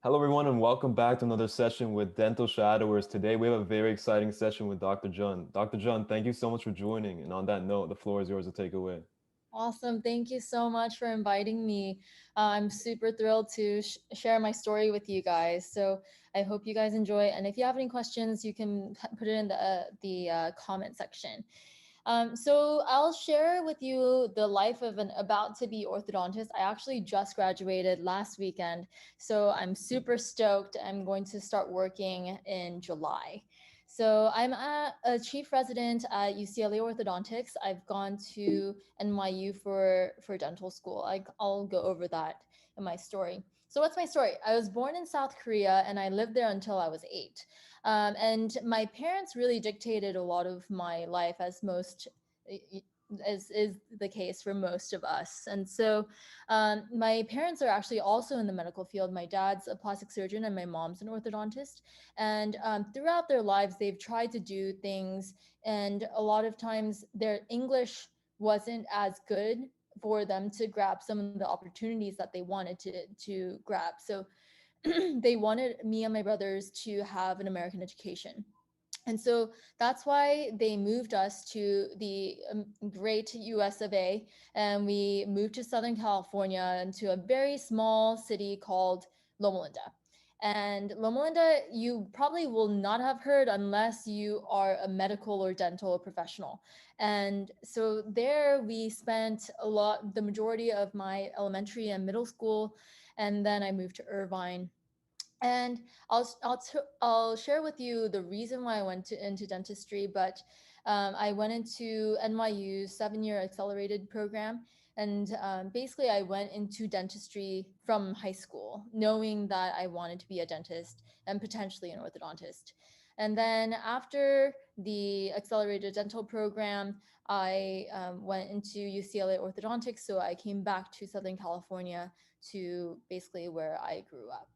Hello, everyone, and welcome back to another session with Dental Shadowers. Today, we have a very exciting session with Dr. Jeon. Dr. Jeon, thank you so much for joining. And on that note, the floor is yours to take away. Awesome. Thank you so much for inviting me. I'm super thrilled to share my story with you guys. So I hope you guys enjoy. And if you have any questions, you can put it in the comment section. So I'll share with you the life of an about to be orthodontist. I actually just graduated last weekend, so I'm super stoked. I'm going to start working in July. So I'm a chief resident at UCLA Orthodontics. I've gone to NYU for dental school. I'll go over that in my story. So what's my story? I was born in South Korea and I lived there until I was 8. And my parents really dictated a lot of my life, as is the case for most of us. And so my parents are actually also in the medical field. My dad's a plastic surgeon and my mom's an orthodontist. And throughout their lives, they've tried to do things. And a lot of times their English wasn't as good for them to grab some of the opportunities that they wanted to grab. So they wanted me and my brothers to have an American education. And so that's why they moved us to the great US of A. And we moved to Southern California into a very small city called Loma Linda. And Loma Linda, you probably will not have heard unless you are a medical or dental professional. And so there we spent the majority of my elementary and middle school. And then I moved to Irvine, and I'll share with you the reason why I went into dentistry. But I went into NYU's 7-year accelerated program, and basically I went into dentistry from high school, knowing that I wanted to be a dentist and potentially an orthodontist. And then after the accelerated dental program, I went into UCLA Orthodontics. So I came back to Southern California to basically where I grew up.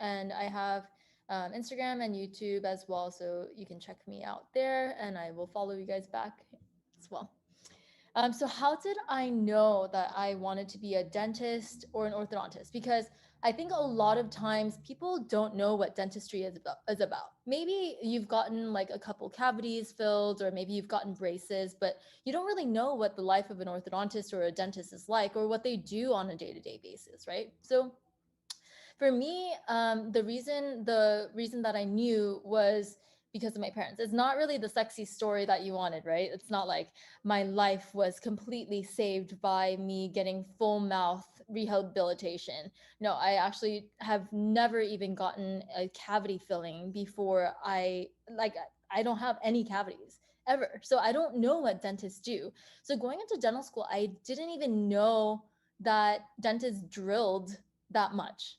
And I have Instagram and YouTube as well, so you can check me out there, and I will follow you guys back as well. So how did I know that I wanted to be a dentist or an orthodontist? Because I think a lot of times people don't know what dentistry is about. Maybe you've gotten like a couple cavities filled, or maybe you've gotten braces, but you don't really know what the life of an orthodontist or a dentist is like, or what they do on a day-to-day basis, right? So for me, the reason that I knew was because of my parents. It's not really the sexy story that you wanted, right? It's not like my life was completely saved by me getting full mouth rehabilitation. No, I actually have never even gotten a cavity filling before. I don't have any cavities ever. So I don't know what dentists do. So going into dental school, I didn't even know that dentists drilled that much.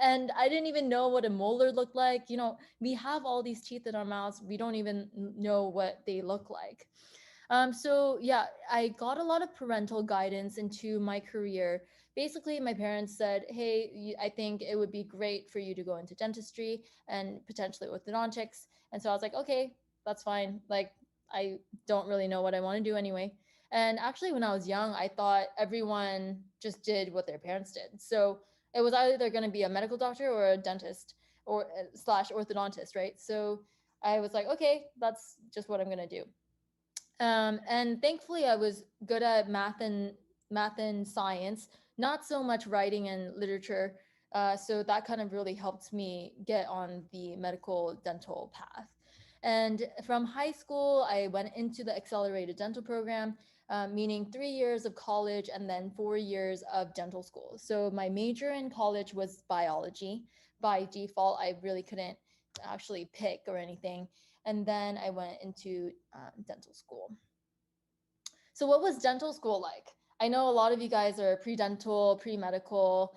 And I didn't even know what a molar looked like. We have all these teeth in our mouths. We don't even know what they look like. So yeah, I got a lot of parental guidance into my career. Basically, my parents said, "Hey, I think it would be great for you to go into dentistry and potentially orthodontics." And so I was like, "Okay, that's fine." Like, I don't really know what I want to do anyway. And actually, when I was young, I thought everyone just did what their parents did. So it was either going to be a medical doctor or a dentist or slash orthodontist, right? So I was like, okay, that's just what I'm going to do. And thankfully, I was good at math and science, not so much writing and literature. So that kind of really helped me get on the medical dental path. And from high school, I went into the accelerated dental program, meaning 3 years of college and then 4 years of dental school. So my major in college was biology. By default, I really couldn't actually pick or anything. And then I went into dental school. So, what was dental school like? I know a lot of you guys are pre-dental, pre-medical,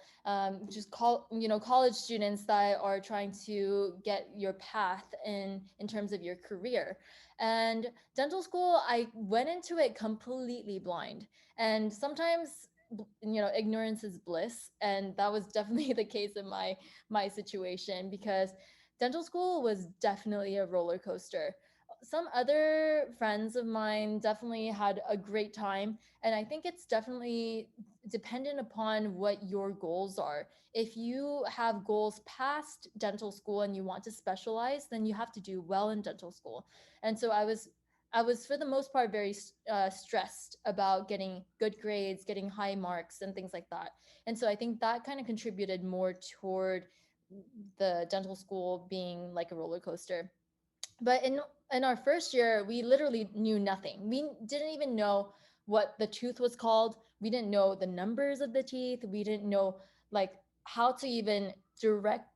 just college students that are trying to get your path in terms of your career. And dental school, I went into it completely blind, and sometimes ignorance is bliss, and that was definitely the case in my situation, because dental school was definitely a roller coaster. Some other friends of mine definitely had a great time, and I think it's definitely dependent upon what your goals are. If you have goals past dental school and you want to specialize, then you have to do well in dental school. And so I was for the most part very stressed about getting good grades, getting high marks, and things like that. And so I think that kind of contributed more toward the dental school being like a roller coaster. But in our first year, we literally knew nothing. We didn't even know what the tooth was called. We didn't know the numbers of the teeth. We didn't know like how to even direct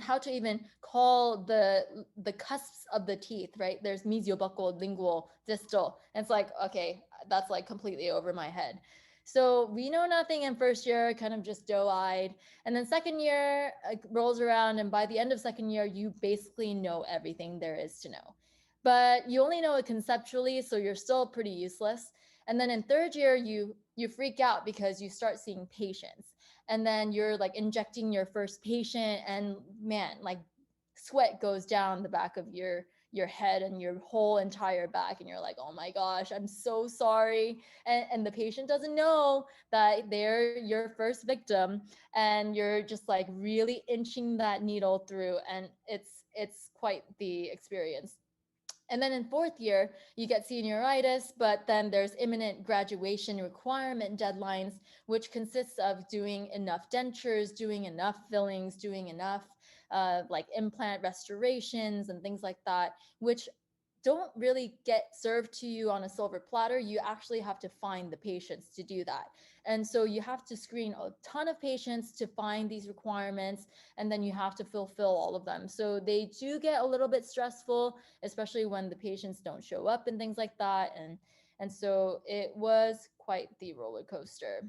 how to even call the cusps of the teeth, right? There's mesiobuccal, lingual, distal. And it's like, okay, that's like completely over my head. So we know nothing in first year, kind of just doe-eyed. And then second year rolls around, and by the end of second year, you basically know everything there is to know. But you only know it conceptually, so you're still pretty useless. And then in third year, you freak out because you start seeing patients, and then you're like injecting your first patient, and man, like sweat goes down the back of your head and your whole entire back, and you're like, oh my gosh, I'm so sorry. And the patient doesn't know that they're your first victim, and you're just like really inching that needle through, and it's quite the experience. And then in fourth year, you get senioritis, but then there's imminent graduation requirement deadlines, which consists of doing enough dentures, doing enough fillings, doing enough like implant restorations and things like that, which don't really get served to you on a silver platter. You actually have to find the patients to do that. And so you have to screen a ton of patients to find these requirements, and then you have to fulfill all of them. So they do get a little bit stressful, especially when the patients don't show up and things like that. And so it was quite the roller coaster.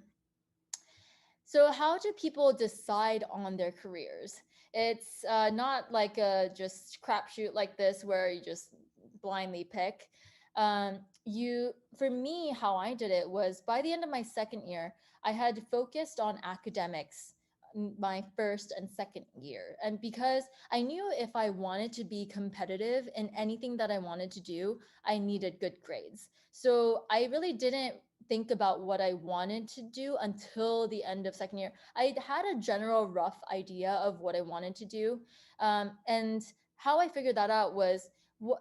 So how do people decide on their careers? It's not like a just crapshoot like this where you just blindly pick. For me, how I did it was by the end of my second year, I had focused on academics my first and second year. And because I knew if I wanted to be competitive in anything that I wanted to do, I needed good grades. So I really didn't think about what I wanted to do until the end of second year. I had a general rough idea of what I wanted to do. And how I figured that out was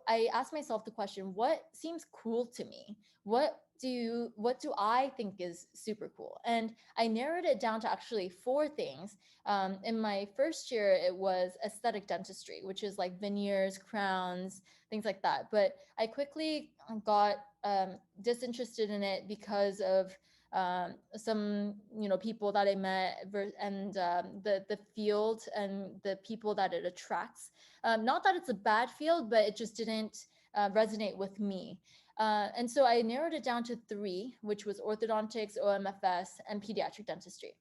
I asked myself the question, what seems cool to me? What do I think is super cool? And I narrowed it down to actually four things. In my first year, it was aesthetic dentistry, which is like veneers, crowns, things like that. But I quickly got disinterested in it because of some people that I met, and the field and the people that it attracts. Not that it's a bad field, but it just didn't resonate with me. And so I narrowed it down to three, which was orthodontics, OMFS, and pediatric dentistry.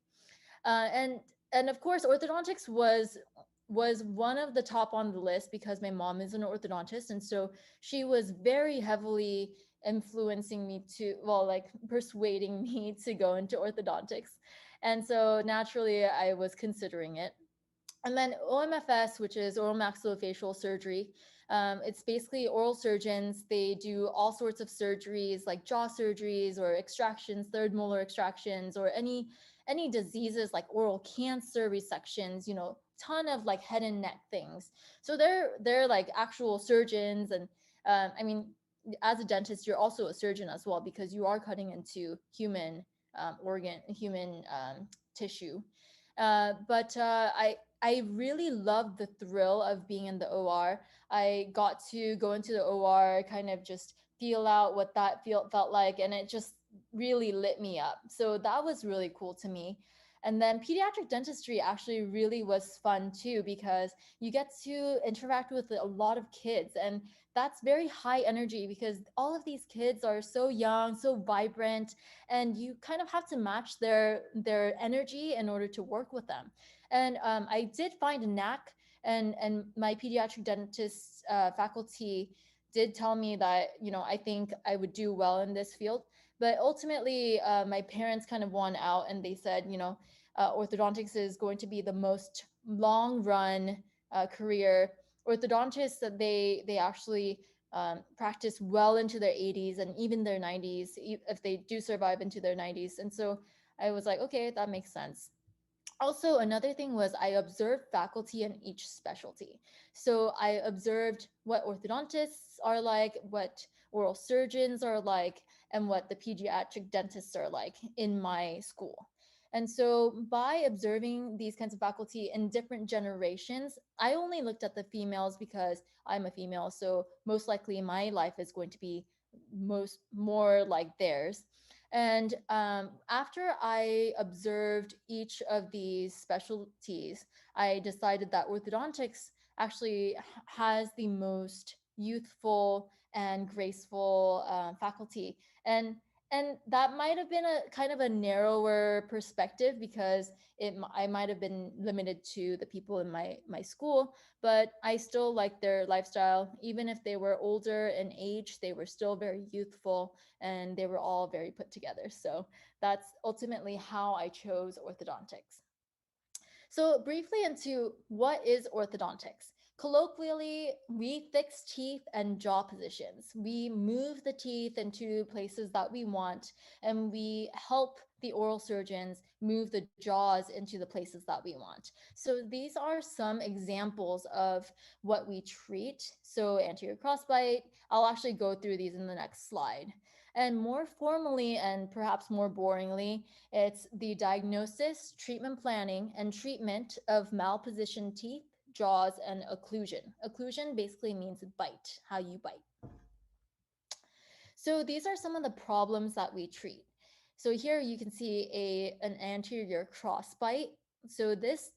Uh, and and of course, orthodontics was one of the top on the list because my mom is an orthodontist, and so she was very heavily influencing me to, well, like persuading me to go into orthodontics. And so naturally I was considering it. And then OMFS, which is oral maxillofacial surgery. It's basically oral surgeons. They do all sorts of surgeries like jaw surgeries or extractions, third molar extractions, or any diseases like oral cancer resections, ton of like head and neck things. So they're like actual surgeons. And I mean, as a dentist, you're also a surgeon as well because you are cutting into human human tissue. But I really loved the thrill of being in the OR. I got to go into the OR, kind of just feel out what that felt like, and it just really lit me up. So that was really cool to me. And then pediatric dentistry actually really was fun too because you get to interact with a lot of kids, and that's very high energy because all of these kids are so young, so vibrant, and you kind of have to match their energy in order to work with them. And I did find a knack, and my pediatric dentist faculty did tell me that I think I would do well in this field. But ultimately, my parents kind of won out, and they said, orthodontics is going to be the most long run career. Orthodontists that they actually practice well into their 80s and even their 90s if they do survive into their 90s. And so I was like, okay, that makes sense. Also, another thing was I observed faculty in each specialty. So I observed what orthodontists are like, what oral surgeons are like, and what the pediatric dentists are like in my school. And so by observing these kinds of faculty in different generations, I only looked at the females because I'm a female. So most likely my life is going to be most more like theirs. And after I observed each of these specialties, I decided that orthodontics actually has the most youthful and graceful faculty. And that might have been a kind of a narrower perspective because I might have been limited to the people in my school, but I still liked their lifestyle. Even if they were older in age, they were still very youthful and they were all very put together. So that's ultimately how I chose orthodontics. So, briefly into what is orthodontics. Colloquially, we fix teeth and jaw positions. We move the teeth into places that we want, and we help the oral surgeons move the jaws into the places that we want. So, these are some examples of what we treat. So, anterior crossbite, I'll actually go through these in the next slide. And more formally and perhaps more boringly, it's the diagnosis, treatment planning, and treatment of malpositioned teeth, jaws, and occlusion. Occlusion basically means bite, how you bite. So these are some of the problems that we treat. So here you can see an anterior crossbite. So this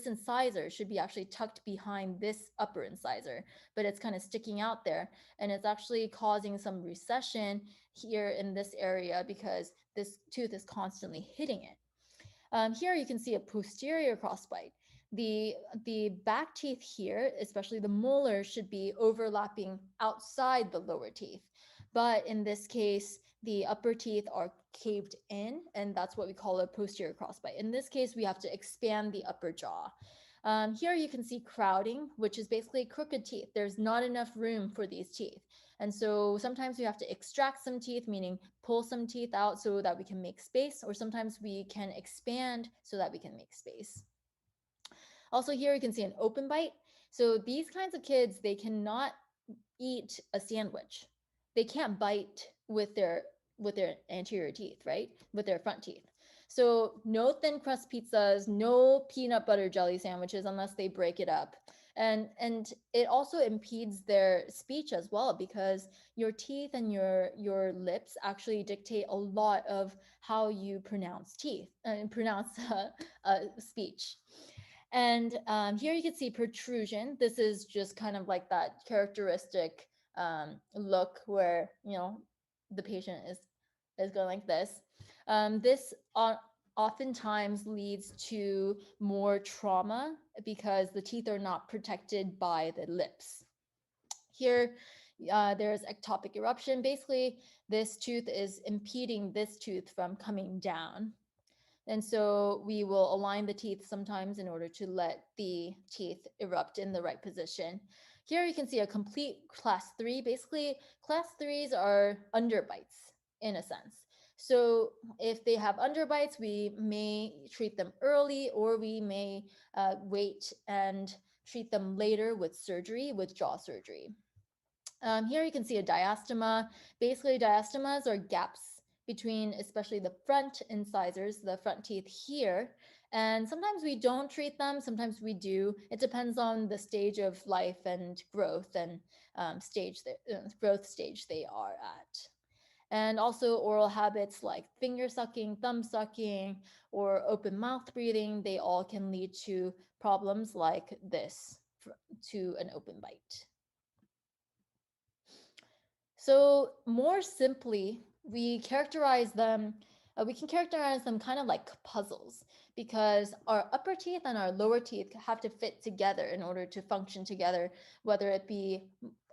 incisor should be actually tucked behind this upper incisor, but it's kind of sticking out there, and it's actually causing some recession here in this area because this tooth is constantly hitting it. Here you can see a posterior crossbite. The back teeth here, especially the molar, should be overlapping outside the lower teeth. But in this case, the upper teeth are caved in, and that's what we call a posterior crossbite. In this case, we have to expand the upper jaw. Here you can see crowding, which is basically crooked teeth. There's not enough room for these teeth. And so sometimes we have to extract some teeth, meaning pull some teeth out so that we can make space, or sometimes we can expand so that we can make space. Also here you can see an open bite. So these kinds of kids, they cannot eat a sandwich. They can't bite with their anterior teeth, right? With their front teeth. So no thin crust pizzas, no peanut butter jelly sandwiches unless they break it up. And it also impedes their speech as well because your teeth and your lips actually dictate a lot of how you pronounce teeth and pronounce speech. And here you can see protrusion. This is just kind of like that characteristic look where, you know, the patient is going like this. This oftentimes leads to more trauma because the teeth are not protected by the lips. Here, there's ectopic eruption. Basically, this tooth is impeding this tooth from coming down. And so we will align the teeth sometimes in order to let the teeth erupt in the right position. Here you can see a complete class 3. Basically, class 3s are underbites in a sense. So if they have underbites, we may treat them early or we may wait and treat them later with surgery, with jaw surgery. Here you can see a diastema. Basically, diastemas are gaps between especially the front incisors, the front teeth here. And sometimes we don't treat them, sometimes we do. It depends on the stage of life and growth and growth stage they are at. And also oral habits like finger sucking, thumb sucking, or open mouth breathing, they all can lead to problems like this, to an open bite. So more simply, we can characterize them kind of like puzzles because our upper teeth and our lower teeth have to fit together in order to function together, whether it be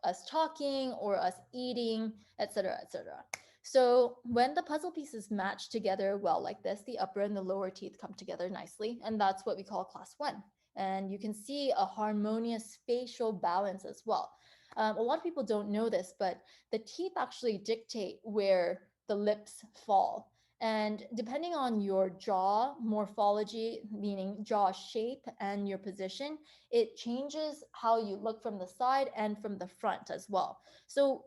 us talking or us eating, etc., etc. So when the puzzle pieces match together well like this, the upper and the lower teeth come together nicely, and that's what we call class 1. And you can see a harmonious facial balance as well. A lot of people don't know this, but the teeth actually dictate where the lips fall. And depending on your jaw morphology, meaning jaw shape and your position, it changes how you look from the side and from the front as well. So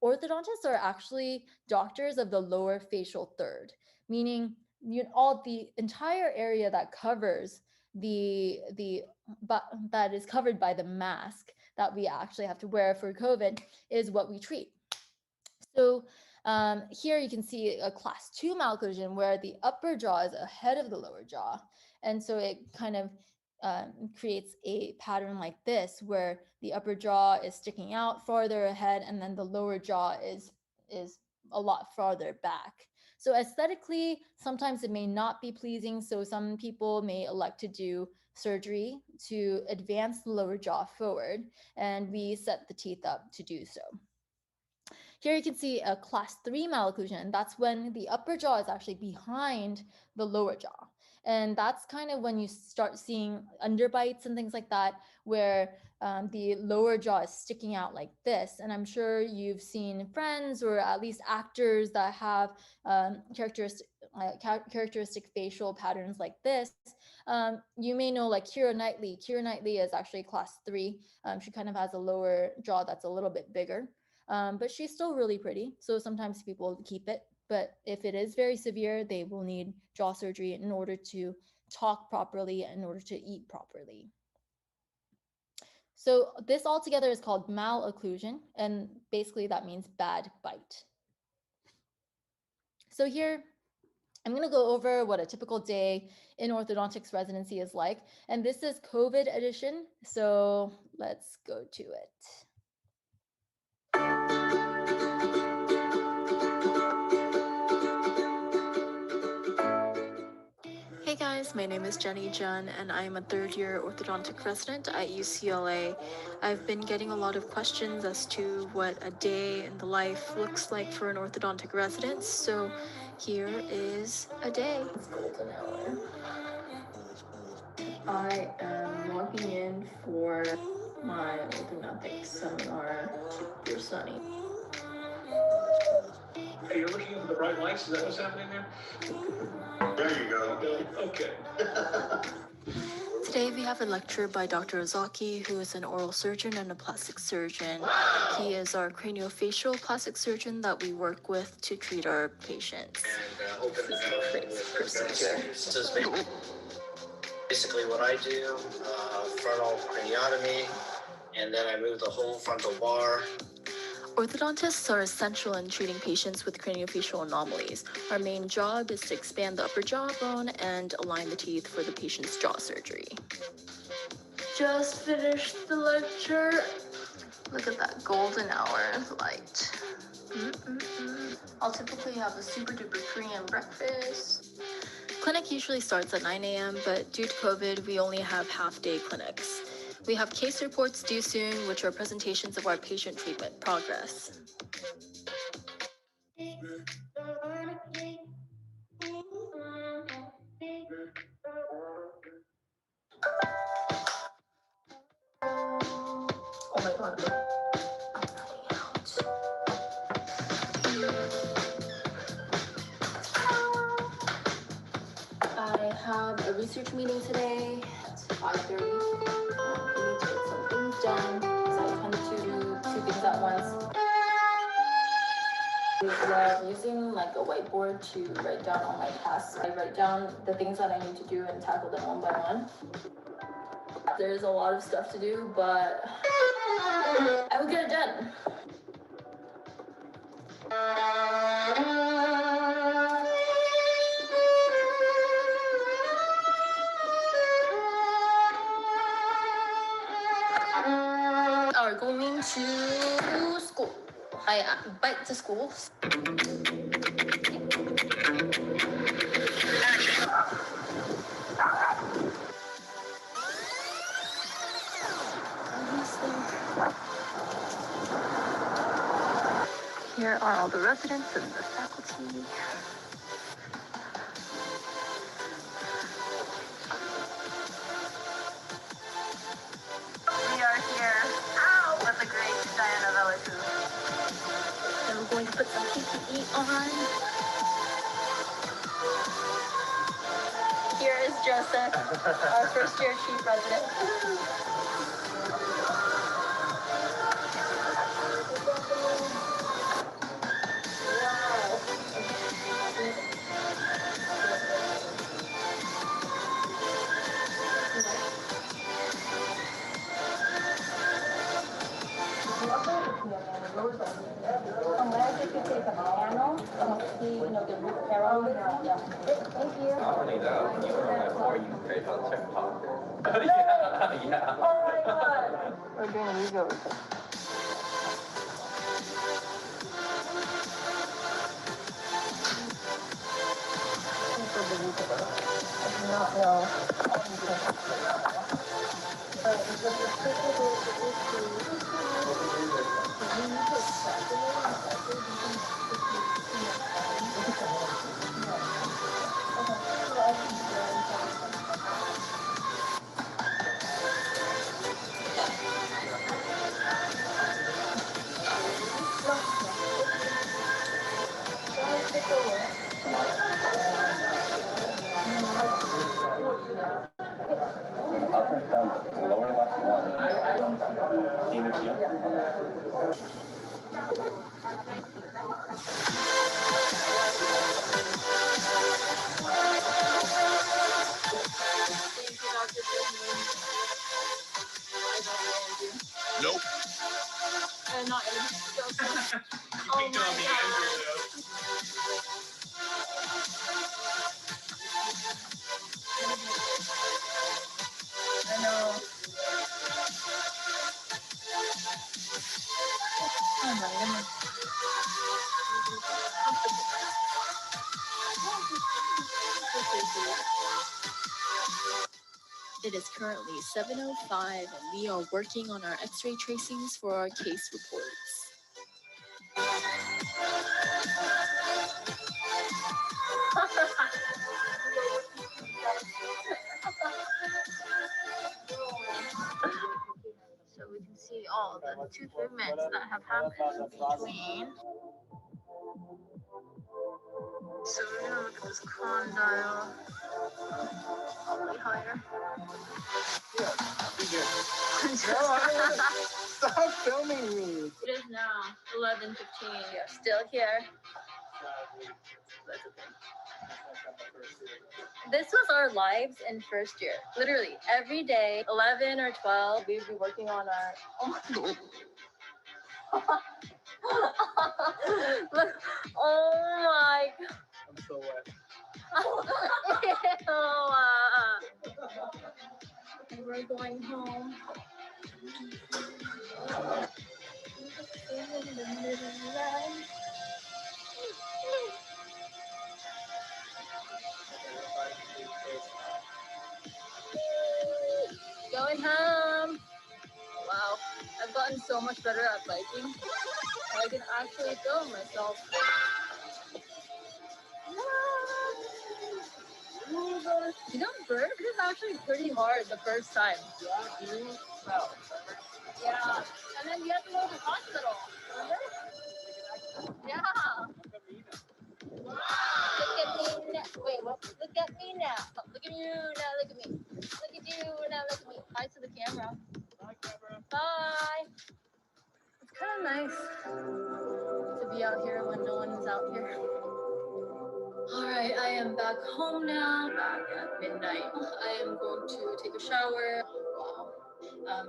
orthodontists are actually doctors of the lower facial third, meaning all the entire area that covers but that is covered by the mask that we actually have to wear for COVID is what we treat. So here you can see a class 2 malocclusion where the upper jaw is ahead of the lower jaw. And so it kind of creates a pattern like this where the upper jaw is sticking out farther ahead and then the lower jaw is a lot farther back. So aesthetically, sometimes it may not be pleasing. So some people may elect to do surgery to advance the lower jaw forward, and we set the teeth up to do so. Here you can see a class 3 malocclusion. That's when the upper jaw is actually behind the lower jaw. And that's kind of when you start seeing underbites and things like that, where the lower jaw is sticking out like this. And I'm sure you've seen friends or at least actors that have characteristic facial patterns like this. You may know like Keira Knightley. Keira Knightley is actually class 3. She kind of has a lower jaw that's a little bit bigger. But she's still really pretty. So sometimes people keep it. But if it is very severe, they will need jaw surgery in order to talk properly, in order to eat properly. So this altogether is called malocclusion, and basically that means bad bite. So here, I'm going to go over what a typical day in orthodontics residency is like. And this is COVID edition. So let's go to it. Hey guys, my name is Jeon and I am a third-year orthodontic resident at UCLA. I've been getting a lot of questions as to what a day in the life looks like for an orthodontic resident, so here is a day. It's golden hour. I am logging in for my orthodontics seminar. Dear Sunny. Hey, you're looking into the bright lights? Is that what's happening there? There you go. Okay. Today we have a lecture by Dr. Ozaki, who is an oral surgeon and a plastic surgeon. He is our craniofacial plastic surgeon that we work with to treat our patients. And open the procedure. Basically what I do, frontal craniotomy, and then I move the whole frontal bar. Orthodontists are essential in treating patients with craniofacial anomalies. Our main job is to expand the upper jawbone and align the teeth for the patient's jaw surgery. Just finished the lecture. Look at that golden hour light. I'll typically have a super duper Korean breakfast. Clinic usually starts at 9 a.m., but due to COVID, we only have half-day clinics. We have case reports due soon, which are presentations of our patient treatment progress. Oh my god. I have a research meeting today at 5:30. We need to get some things done because I tend to do 2 things at once. I love using like a whiteboard to write down all my tasks. I write down the things that I need to do and tackle them one by one. There's a lot of stuff to do, but I will get it done. Are going to school. I bike to school. Here are all the residents and the faculty. We are here with the great Diana Veliku. And we're going to put some PPE on. here is Joseph, our first year chief resident. I'm glad that you take a piano and see, the root arrow. Yeah. Thank you. Not only that, when you were on before, you played on TikTok. Yeah. Oh my god. We're doing legal. I do not know. Nope. Not Joseph. Oh my god. I know. Oh my goodness. It is currently 7:05 and we are working on our x-ray tracings for our case reports. So we can see all the tooth movements that have happened between. So we're gonna look at this condyle. Probably higher. Stop filming me. It is now 11:15. We are still here. That's okay. This was our lives in first year. Literally every day, 11 or 12, we would be working on our. Look, oh my. I'm so wet. And we're going home. Going home. Wow, I've gotten so much better at biking. I can actually film myself. Burp is actually pretty hard the first time. Yeah, and then you have to go to the hospital. Remember? Yeah. Look at me now. Wait, what? Look at me now. Look at you now. Look at me. Look at you now. Look at me. Hi to the camera. Bye, camera. Bye. It's kind of nice to be out here when no one is out here. All right, I am back home now, back at midnight. I am going to take a shower. Wow.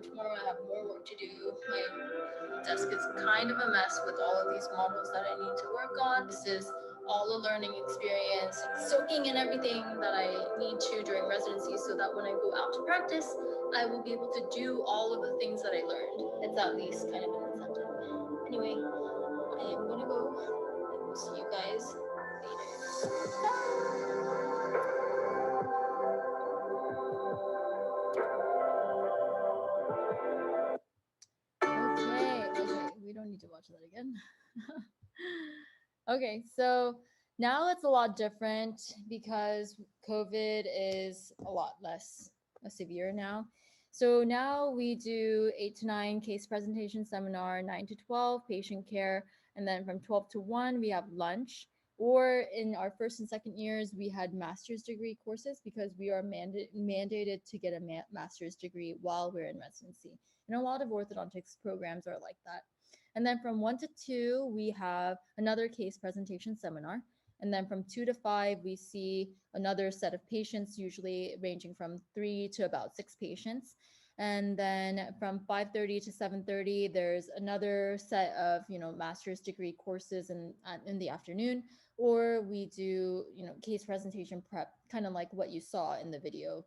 Tomorrow I have more work to do. My desk is kind of a mess with all of these models that I need to work on. This is all a learning experience, soaking in everything that I need to during residency so that when I go out to practice, I will be able to do all of the things that I learned. It's at least kind of an incentive. Anyway, I am gonna go and we'll see you guys later. Okay, we don't need to watch that again. Okay, so now it's a lot different because COVID is a lot less severe now. So now we do 8 to 9 case presentation seminar, 9 to 12 patient care, and then from 12 to 1 we have lunch. Or in our first and second years, we had master's degree courses because we are mandated to get a master's degree while we're in residency. And a lot of orthodontics programs are like that. And then from 1 to 2, we have another case presentation seminar. And then from 2 to 5, we see another set of patients, usually ranging from 3 to about 6 patients. And then from 5:30 to 7:30, there's another set of, master's degree courses in the afternoon, or we do, case presentation prep, kind of like what you saw in the video.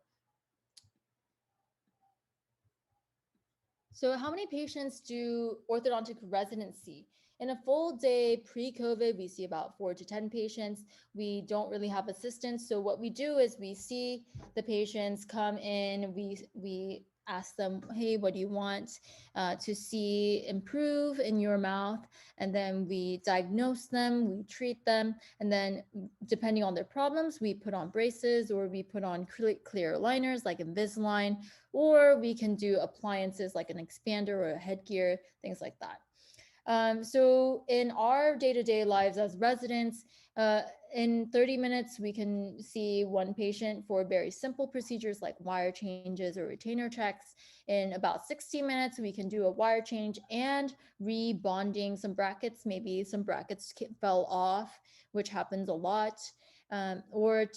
So how many patients do orthodontic residency? In a full day pre-COVID, we see about 4 to 10 patients. We don't really have assistants. So what we do is we see the patients come in, we ask them, hey, what do you want to see improve in your mouth? And then we diagnose them, we treat them, and then depending on their problems, we put on braces or we put on clear aligners like Invisalign, or we can do appliances like an expander or a headgear, things like that. So in our day-to-day lives as residents, in 30 minutes, we can see one patient for very simple procedures like wire changes or retainer checks. In about 60 minutes, we can do a wire change and rebonding some brackets. Maybe some brackets fell off, which happens a lot. Or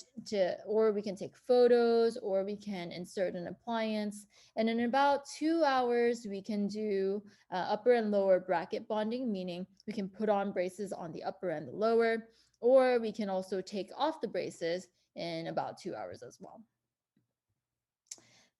we can take photos, or we can insert an appliance. And in about 2 hours, we can do upper and lower bracket bonding, meaning we can put on braces on the upper and the lower, or we can also take off the braces in about 2 hours as well.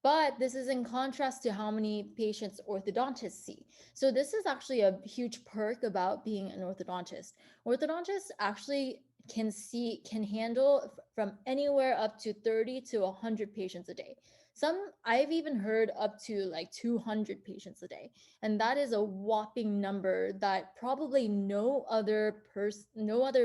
But this is in contrast to how many patients orthodontists see. So this is actually a huge perk about being an orthodontist. Orthodontists actually can handle from anywhere up to 30 to 100 patients a day. I've even heard up to like 200 patients a day. And that is a whopping number that probably no other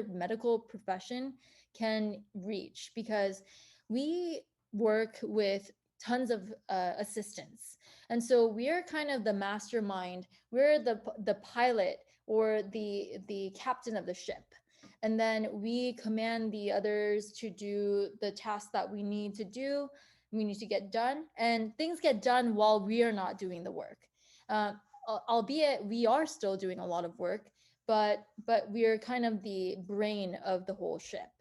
medical profession can reach, because we work with tons of assistants. And so we're kind of the mastermind. We're the pilot or the captain of the ship. And then we command the others to do the tasks that we need to do. We need to get done, and things get done while we are not doing the work. Albeit we are still doing a lot of work, but we're kind of the brain of the whole ship.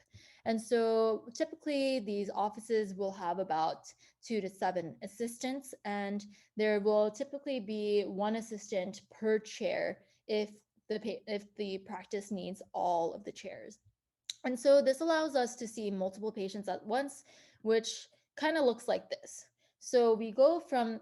And so typically these offices will have about 2 to 7 assistants, and there will typically be one assistant per chair if the practice needs all of the chairs. And so this allows us to see multiple patients at once, which kind of looks like this. So we go from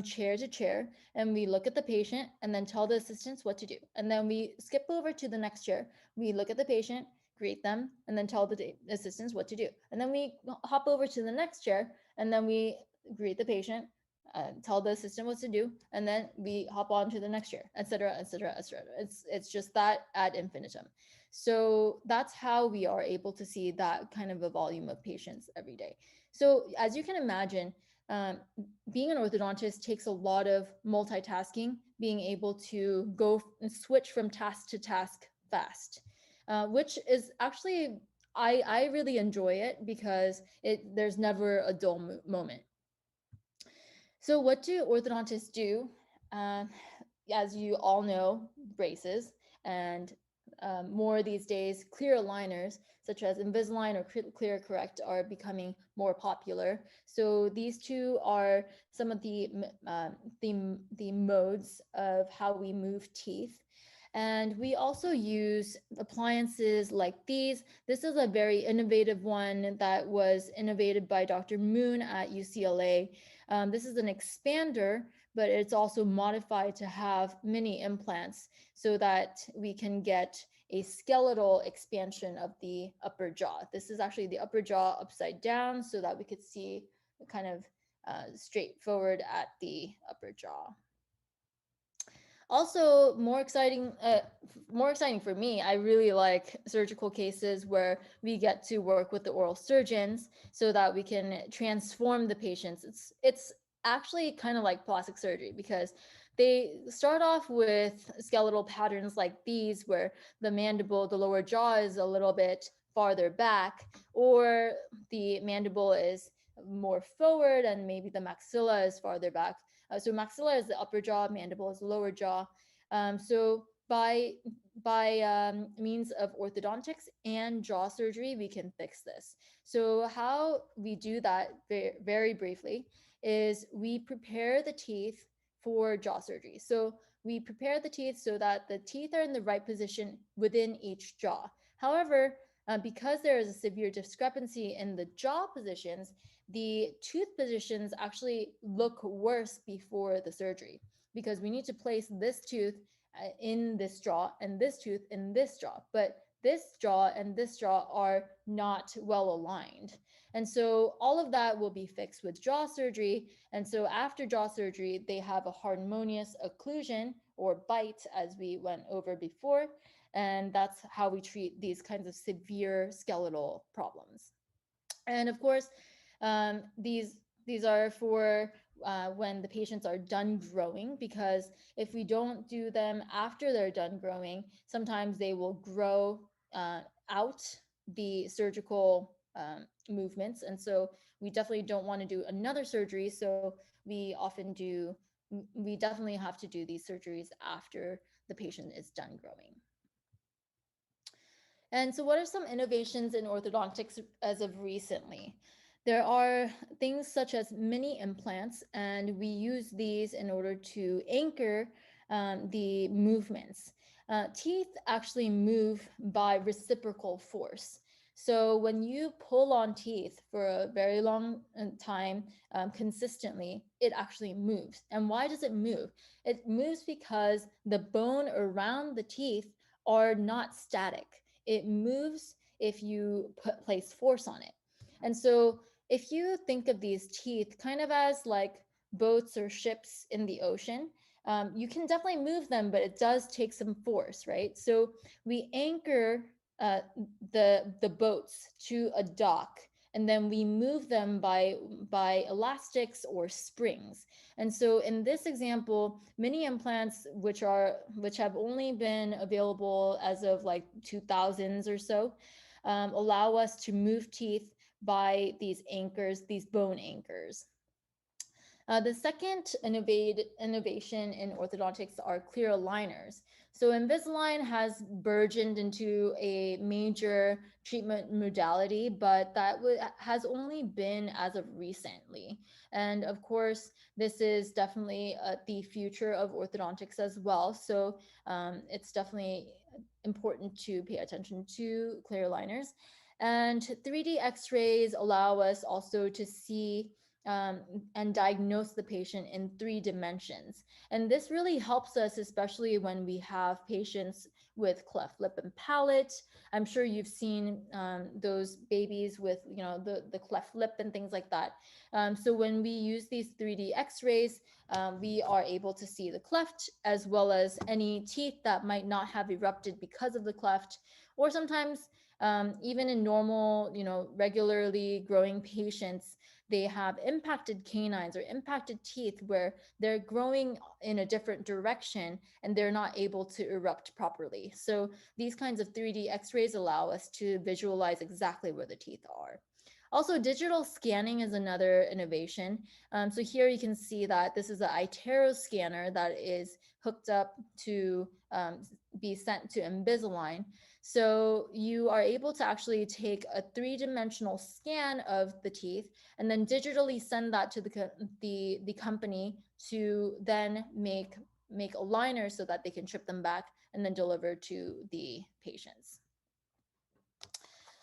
chair to chair, and we look at the patient and then tell the assistants what to do. And then we skip over to the next chair. We look at the patient, greet them, and then tell the assistants what to do. And then we hop over to the next chair, and then we greet the patient, tell the assistant what to do, and then we hop on to the next chair, etc., etc., etc. It's just that ad infinitum. So that's how we are able to see that kind of a volume of patients every day. So as you can imagine, being an orthodontist takes a lot of multitasking, being able to go and switch from task to task fast, which is actually, I really enjoy it because there's never a dull moment. So what do orthodontists do? As you all know, braces, and more these days, clear aligners such as Invisalign or Clear Correct are becoming more popular. So these two are some of the modes of how we move teeth. And we also use appliances like these. This is a very innovative one that was innovated by Dr. Moon at UCLA. This is an expander, but it's also modified to have mini implants so that we can get a skeletal expansion of the upper jaw. This is actually the upper jaw upside down so that we could see kind of straightforward at the upper jaw. Also, more exciting for me, I really like surgical cases where we get to work with the oral surgeons so that we can transform the patients. It's actually kind of like plastic surgery, because they start off with skeletal patterns like these, where the mandible, the lower jaw is a little bit farther back, or the mandible is more forward and maybe the maxilla is farther back. So maxilla is the upper jaw, mandible is the lower jaw. So by means of orthodontics and jaw surgery, we can fix this. So how we do that very, very briefly is we prepare the teeth for jaw surgery. So we prepare the teeth so that the teeth are in the right position within each jaw. However, because there is a severe discrepancy in the jaw positions, the tooth positions actually look worse before the surgery, because we need to place this tooth in this jaw and this tooth in this jaw, but this jaw and this jaw are not well aligned. And so all of that will be fixed with jaw surgery. And so after jaw surgery, they have a harmonious occlusion, or bite, as we went over before. And that's how we treat these kinds of severe skeletal problems. And of course, these are for when the patients are done growing, because if we don't do them after they're done growing, sometimes they will grow out the surgical movements. And so we definitely don't want to do another surgery. So we definitely have to do these surgeries after the patient is done growing. And so what are some innovations in orthodontics as of recently? There are things such as mini implants, and we use these in order to anchor the movements. Teeth actually move by reciprocal force. So when you pull on teeth for a very long time consistently, it actually moves. And why does it move? It moves because the bone around the teeth are not static. It moves if you place force on it. And so if you think of these teeth kind of as like boats or ships in the ocean, you can definitely move them, but it does take some force, right? So we anchor the boats to a dock, and then we move them by elastics or springs. And so in this example, mini implants, which have only been available as of like 2000s or so, allow us to move teeth by these anchors, these bone anchors. The second innovation in orthodontics are clear aligners. So Invisalign has burgeoned into a major treatment modality, but that has only been as of recently. And of course, this is definitely the future of orthodontics as well. So it's definitely important to pay attention to clear aligners. And 3D x-rays allow us also to see and diagnose the patient in 3 dimensions. And this really helps us, especially when we have patients with cleft lip and palate. I'm sure you've seen those babies with, the cleft lip and things like that. So when we use these 3D x-rays, we are able to see the cleft as well as any teeth that might not have erupted because of the cleft, or sometimes even in normal, regularly growing patients, they have impacted canines or impacted teeth where they're growing in a different direction and they're not able to erupt properly. So these kinds of 3D x-rays allow us to visualize exactly where the teeth are. Also, digital scanning is another innovation. So here you can see that this is an iTero scanner that is hooked up to be sent to Invisalign. So you are able to actually take a 3-dimensional scan of the teeth and then digitally send that to the company to then make aligners so that they can chip them back and then deliver to the patients.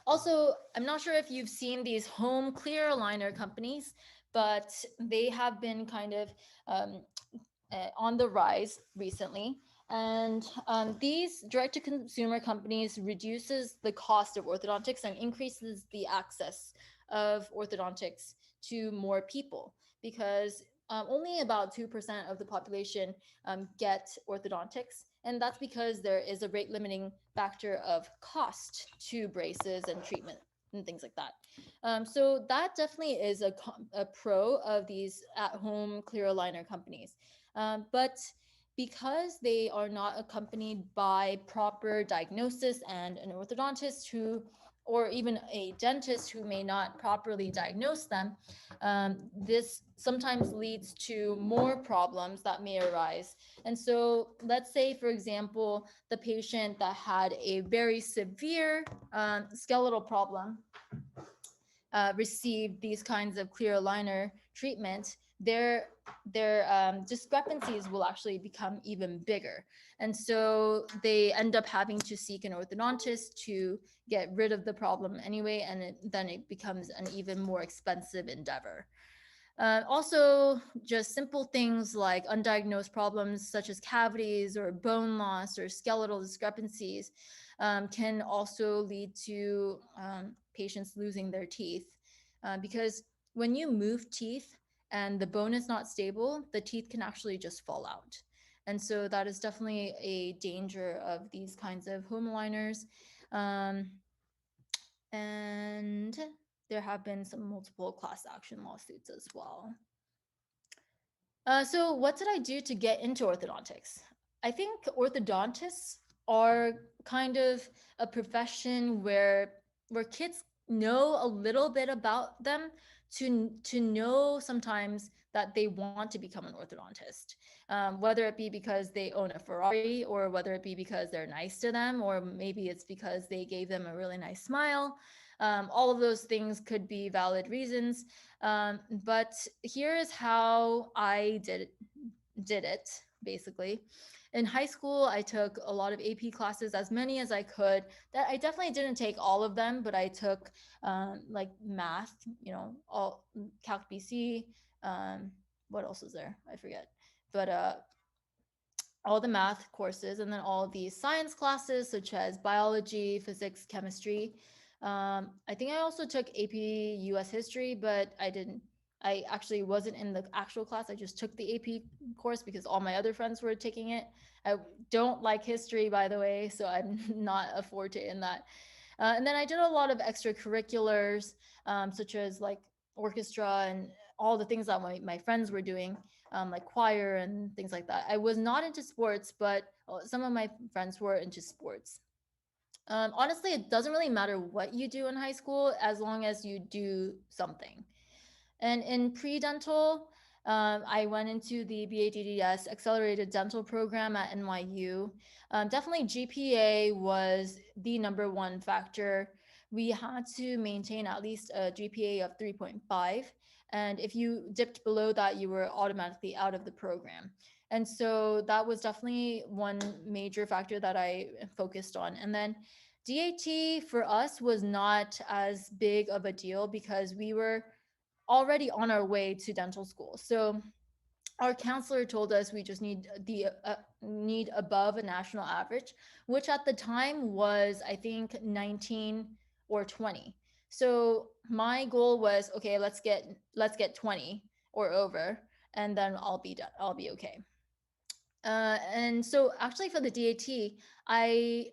Also, I'm not sure if you've seen these home clear aligner companies, but they have been kind of on the rise recently. And these direct-to-consumer companies reduces the cost of orthodontics and increases the access of orthodontics to more people, because only about 2% of the population get orthodontics. And that's because there is a rate limiting factor of cost to braces and treatment and things like that. So that definitely is a pro of these at-home clear aligner companies. But because they are not accompanied by proper diagnosis and an orthodontist who, or even a dentist who may not properly diagnose them, this sometimes leads to more problems that may arise. And so let's say, for example, the patient that had a very severe skeletal problem received these kinds of clear aligner treatment, their discrepancies will actually become even bigger. And so they end up having to seek an orthodontist to get rid of the problem anyway, and then it becomes an even more expensive endeavor. Also, just simple things like undiagnosed problems such as cavities or bone loss or skeletal discrepancies can also lead to patients losing their teeth. Because when you move teeth and the bone is not stable, the teeth can actually just fall out. And so that is definitely a danger of these kinds of home aligners. Um, and there have been some multiple class action lawsuits as well. So what did I do to get into orthodontics? I think orthodontists are kind of a profession where kids know a little bit about them to know sometimes that they want to become an orthodontist, whether it be because they own a Ferrari, or whether it be because they're nice to them, or maybe it's because they gave them a really nice smile. All of those things could be valid reasons. But here is how I did it basically. In high school, I took a lot of AP classes, as many as I could. That I definitely didn't take all of them, but I took like math, all Calc BC. Um, what else is there? I forget. But all the math courses, and then all the science classes such as biology, physics, chemistry. I think I also took AP US history, but I actually wasn't in the actual class. I just took the AP course because all my other friends were taking it. I don't like history, by the way, so I'm not a forte in that. And then I did a lot of extracurriculars, such as like orchestra and all the things that my friends were doing, like choir and things like that. I was not into sports, but some of my friends were into sports. Honestly, it doesn't really matter what you do in high school as long as you do something. And in pre-dental, I went into the BADDS Accelerated Dental Program at NYU. Definitely GPA was the number one factor. We had to maintain at least a GPA of 3.5. And if you dipped below that, you were automatically out of the program. And so that was definitely one major factor that I focused on. And then DAT for us was not as big of a deal because we were already on our way to dental school. So our counselor told us we just need above a national average, which at the time was I think 19 or 20. So my goal was, okay, let's get 20 or over, and then I'll be done. I'll be okay. And so actually for the DAT, I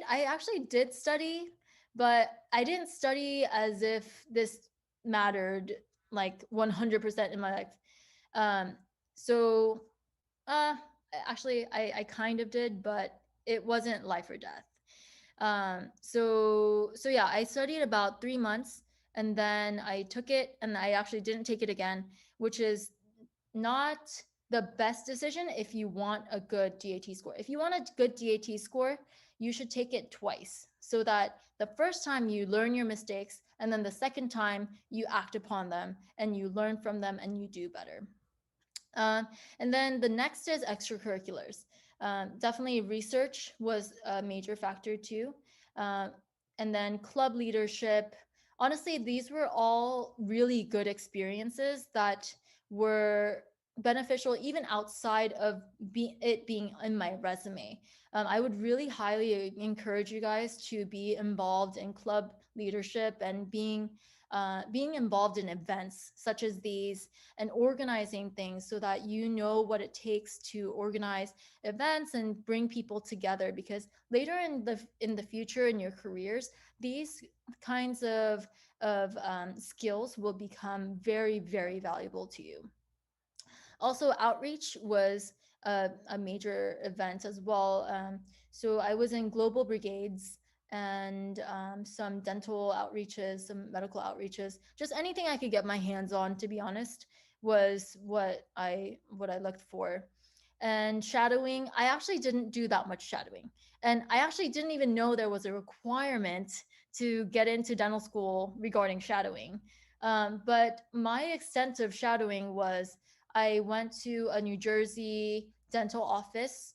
actually did study, but I didn't study as if this mattered like 100% in my life. Um, so uh, actually I kind of did, but it wasn't life or death. So yeah, I studied about 3 months, and then I took it, and I actually didn't take it again, which is not the best decision if you want a good DAT score. If you want a good DAT score, you should take it twice so that the first time you learn your mistakes, and then the second time you act upon them and you learn from them and you do better. And then the next is extracurriculars. Definitely research was a major factor too. Uh, and then club leadership. Honestly, these were all really good experiences that were beneficial even outside of it being in my resume. I would really highly encourage you guys to be involved in club leadership and being involved in events such as these, and organizing things so that you know what it takes to organize events and bring people together, because later in the future in your careers, these kinds of skills will become very, very valuable to you. Also, outreach was a major event as well. So I was in global brigades and some dental outreaches, some medical outreaches, just anything I could get my hands on, to be honest, was what I looked for. And shadowing, I actually didn't do that much shadowing. And I actually didn't even know there was a requirement to get into dental school regarding shadowing. But my extent of shadowing was I went to a New Jersey dental office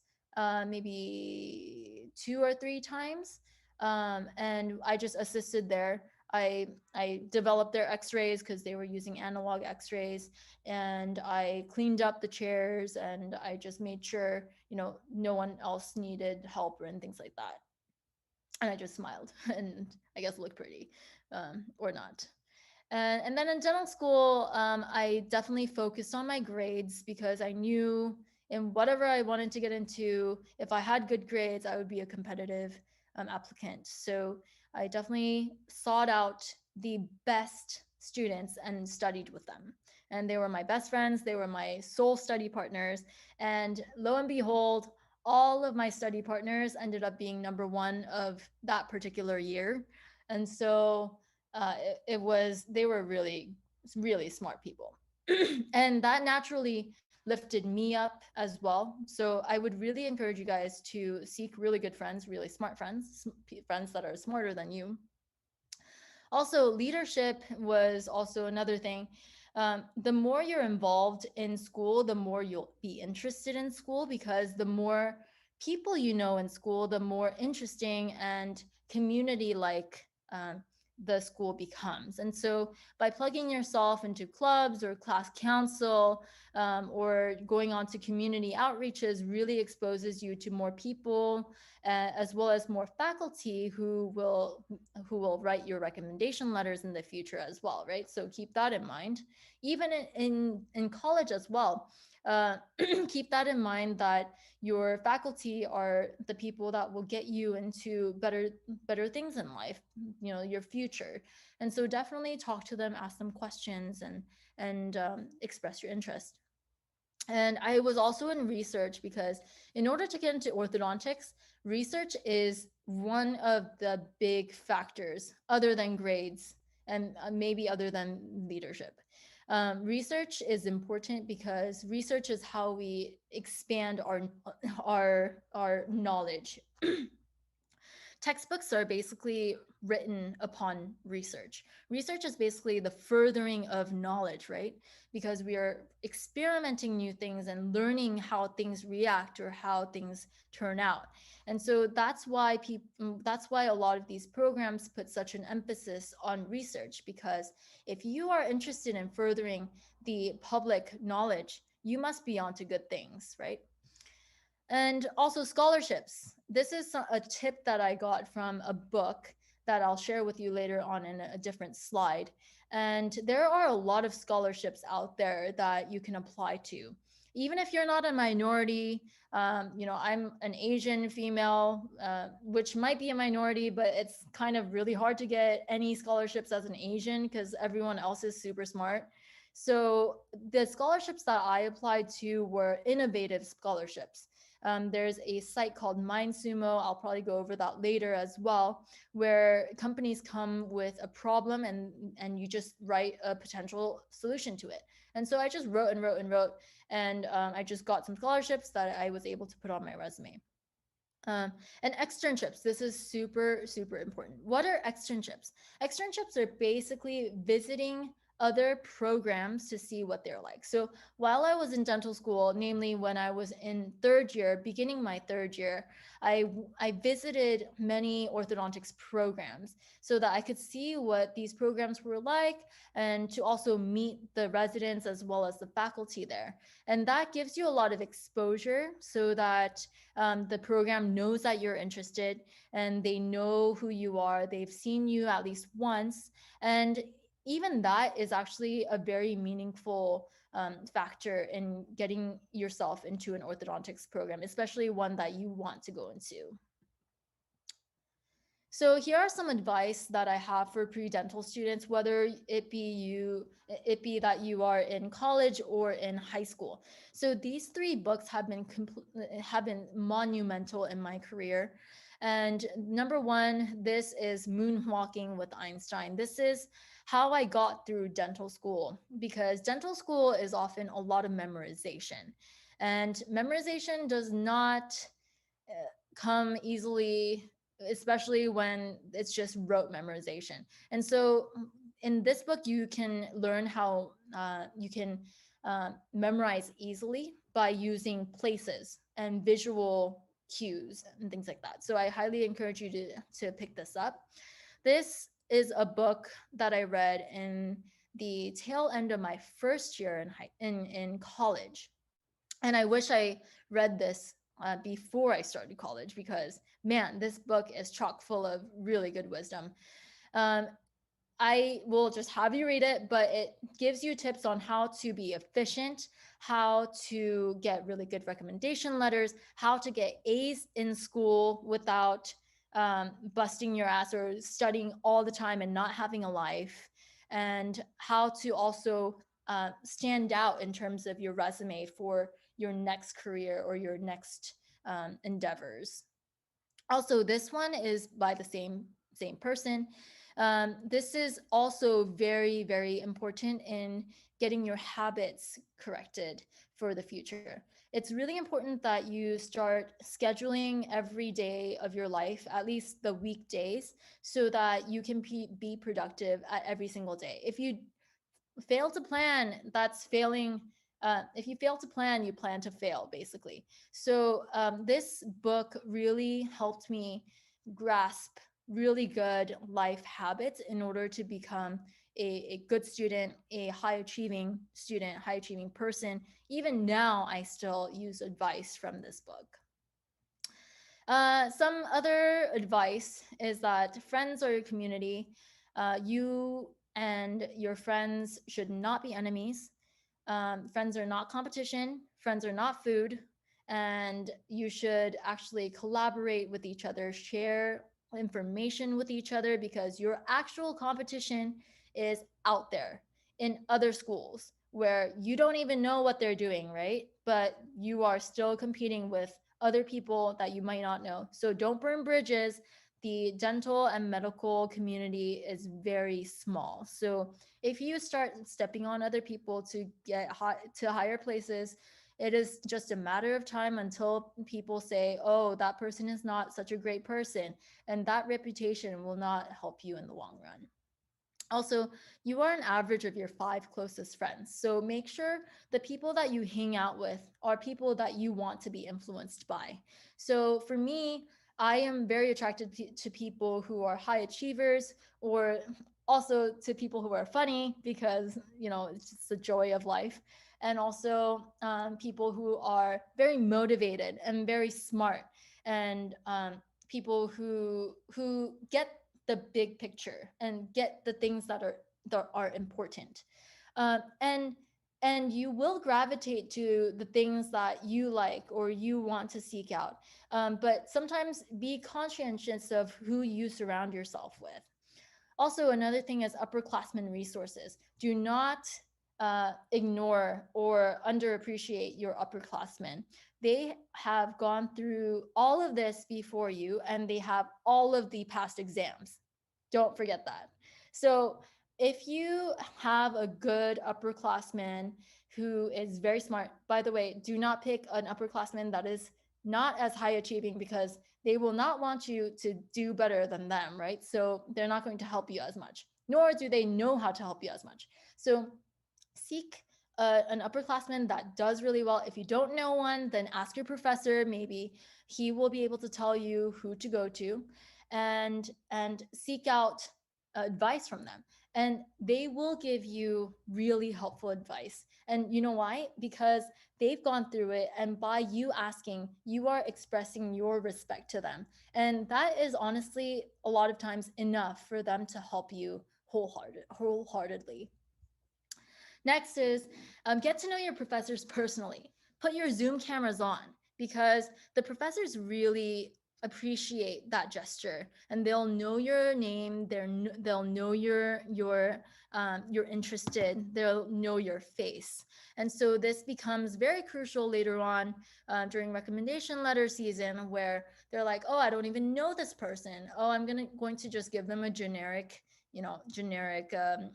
maybe 2 or 3 times, and I just assisted there. I developed their X-rays because they were using analog X-rays, and I cleaned up the chairs, and I just made sure no one else needed help or and things like that. And I just smiled and I guess looked pretty, or not. And then in dental school, I definitely focused on my grades because I knew in whatever I wanted to get into, if I had good grades, I would be a competitive applicant. So I definitely sought out the best students and studied with them. And they were my best friends, they were my sole study partners. And lo and behold, all of my study partners ended up being number one of that particular year. And so it was, they were really, really smart people. And that naturally lifted me up as well. So I would really encourage you guys to seek really good friends, really smart friends, friends that are smarter than you. Also, leadership was also another thing. The more you're involved in school, the more you'll be interested in school, because the more people you know in school, the more interesting and community like the school becomes. And so by plugging yourself into clubs or class council, or going on to community outreaches, really exposes you to more people, as well as more faculty who will write your recommendation letters in the future as well, right? So keep that in mind. Even in college as well, keep that in mind, that your faculty are the people that will get you into better things in life, your future. And so definitely talk to them, ask them questions, and express your interest. And I was also in research because in order to get into orthodontics, research is one of the big factors other than grades and maybe other than leadership. Research is important because research is how we expand our knowledge. Textbooks are basically written upon research. Research is basically the furthering of knowledge, right? Because we are experimenting new things and learning how things react or how things turn out. And so that's why a lot of these programs put such an emphasis on research, because if you are interested in furthering the public knowledge, you must be onto good things, right? And also scholarships. This is a tip that I got from a book that I'll share with you later on in a different slide. And there are a lot of scholarships out there that you can apply to. Even if you're not a minority, I'm an Asian female, which might be a minority, but it's kind of really hard to get any scholarships as an Asian because everyone else is super smart. So the scholarships that I applied to were innovative scholarships. There's a site called MindSumo. I'll probably go over that later as well, where companies come with a problem and you just write a potential solution to it. And so I just wrote and wrote and wrote, and I just got some scholarships that I was able to put on my resume. And externships, this is super, super important. What are externships? Externships are basically visiting other programs to see what they're like. So while I was in dental school, namely when I was in third year, beginning my third year, I visited many orthodontics programs so that I could see what these programs were like, and to also meet the residents as well as the faculty there. And that gives you a lot of exposure so that the program knows that you're interested and they know who you are. They've seen you at least once. And even that is actually a very meaningful factor in getting yourself into an orthodontics program, especially one that you want to go into. So here are some advice that I have for pre-dental students, whether it be that you are in college or in high school. So these three books have been monumental in my career. And number one, this is Moonwalking with Einstein. This is how I got through dental school, because dental school is often a lot of memorization. And memorization does not uh, come easily, especially when it's just rote memorization. And so in this book, you can learn how you can memorize easily by using places and visual cues and things like that. So I highly encourage you to pick this up. This is a book that I read in the tail end of my first year in college, and I wish I read this before I started college, because man, this book is chock full of really good wisdom. Um, I will just have you read it, but it gives you tips on how to be efficient, how to get really good recommendation letters, how to get A's in school without busting your ass or studying all the time and not having a life, and how to also stand out in terms of your resume for your next career or your next endeavors. Also, this one is by the same person. This is also very important in getting your habits corrected for the future. It's really important that you start scheduling every day of your life, at least the weekdays, so that you can be productive at every single day. If you fail to plan, that's failing. If you fail to plan, you plan to fail, basically. So this book really helped me grasp really good life habits in order to become a good student, a high achieving person. Even now, I still use advice from this book. Some other advice is that friends are your community. You and your friends should not be enemies. Friends are not competition. Friends are not food. And you should actually collaborate with each other, share information with each other, because your actual competition is out there in other schools where you don't even know what they're doing, right? But you are still competing with other people that you might not know. So don't burn bridges. The dental and medical community is very small. So if you start stepping on other people to get to higher places, it is just a matter of time until people say, oh, that person is not such a great person. And that reputation will not help you in the long run. Also, you are an average of your 5 closest friends. So make sure the people that you hang out with are people that you want to be influenced by. So for me, I am very attracted to people who are high achievers, or also to people who are funny, because, it's just the joy of life. And also people who are very motivated and very smart, and people who get the big picture and get the things that are important. And you will gravitate to the things that you like or you want to seek out. But sometimes be conscientious of who you surround yourself with. Also, another thing is upperclassmen resources. Do not ignore or underappreciate your upperclassmen. They have gone through all of this before you, and they have all of the past exams. Don't forget that. So if you have a good upperclassman who is very smart, by the way, do not pick an upperclassman that is not as high achieving, because they will not want you to do better than them, right? So they're not going to help you as much, nor do they know how to help you as much. So seek an upperclassman that does really well. If you don't know one, then ask your professor. Maybe he will be able to tell you who to go to, and seek out advice from them. And they will give you really helpful advice. And you know why? Because they've gone through it, and by you asking, you are expressing your respect to them. And that is honestly a lot of times enough for them to help you wholeheartedly. Next is get to know your professors personally. Put your Zoom cameras on, because the professors really appreciate that gesture, and they'll know your name. They'll know you're interested. They'll know your face. And so this becomes very crucial later on during recommendation letter season, where they're like, oh, I don't even know this person. Oh, I'm going to just give them a generic,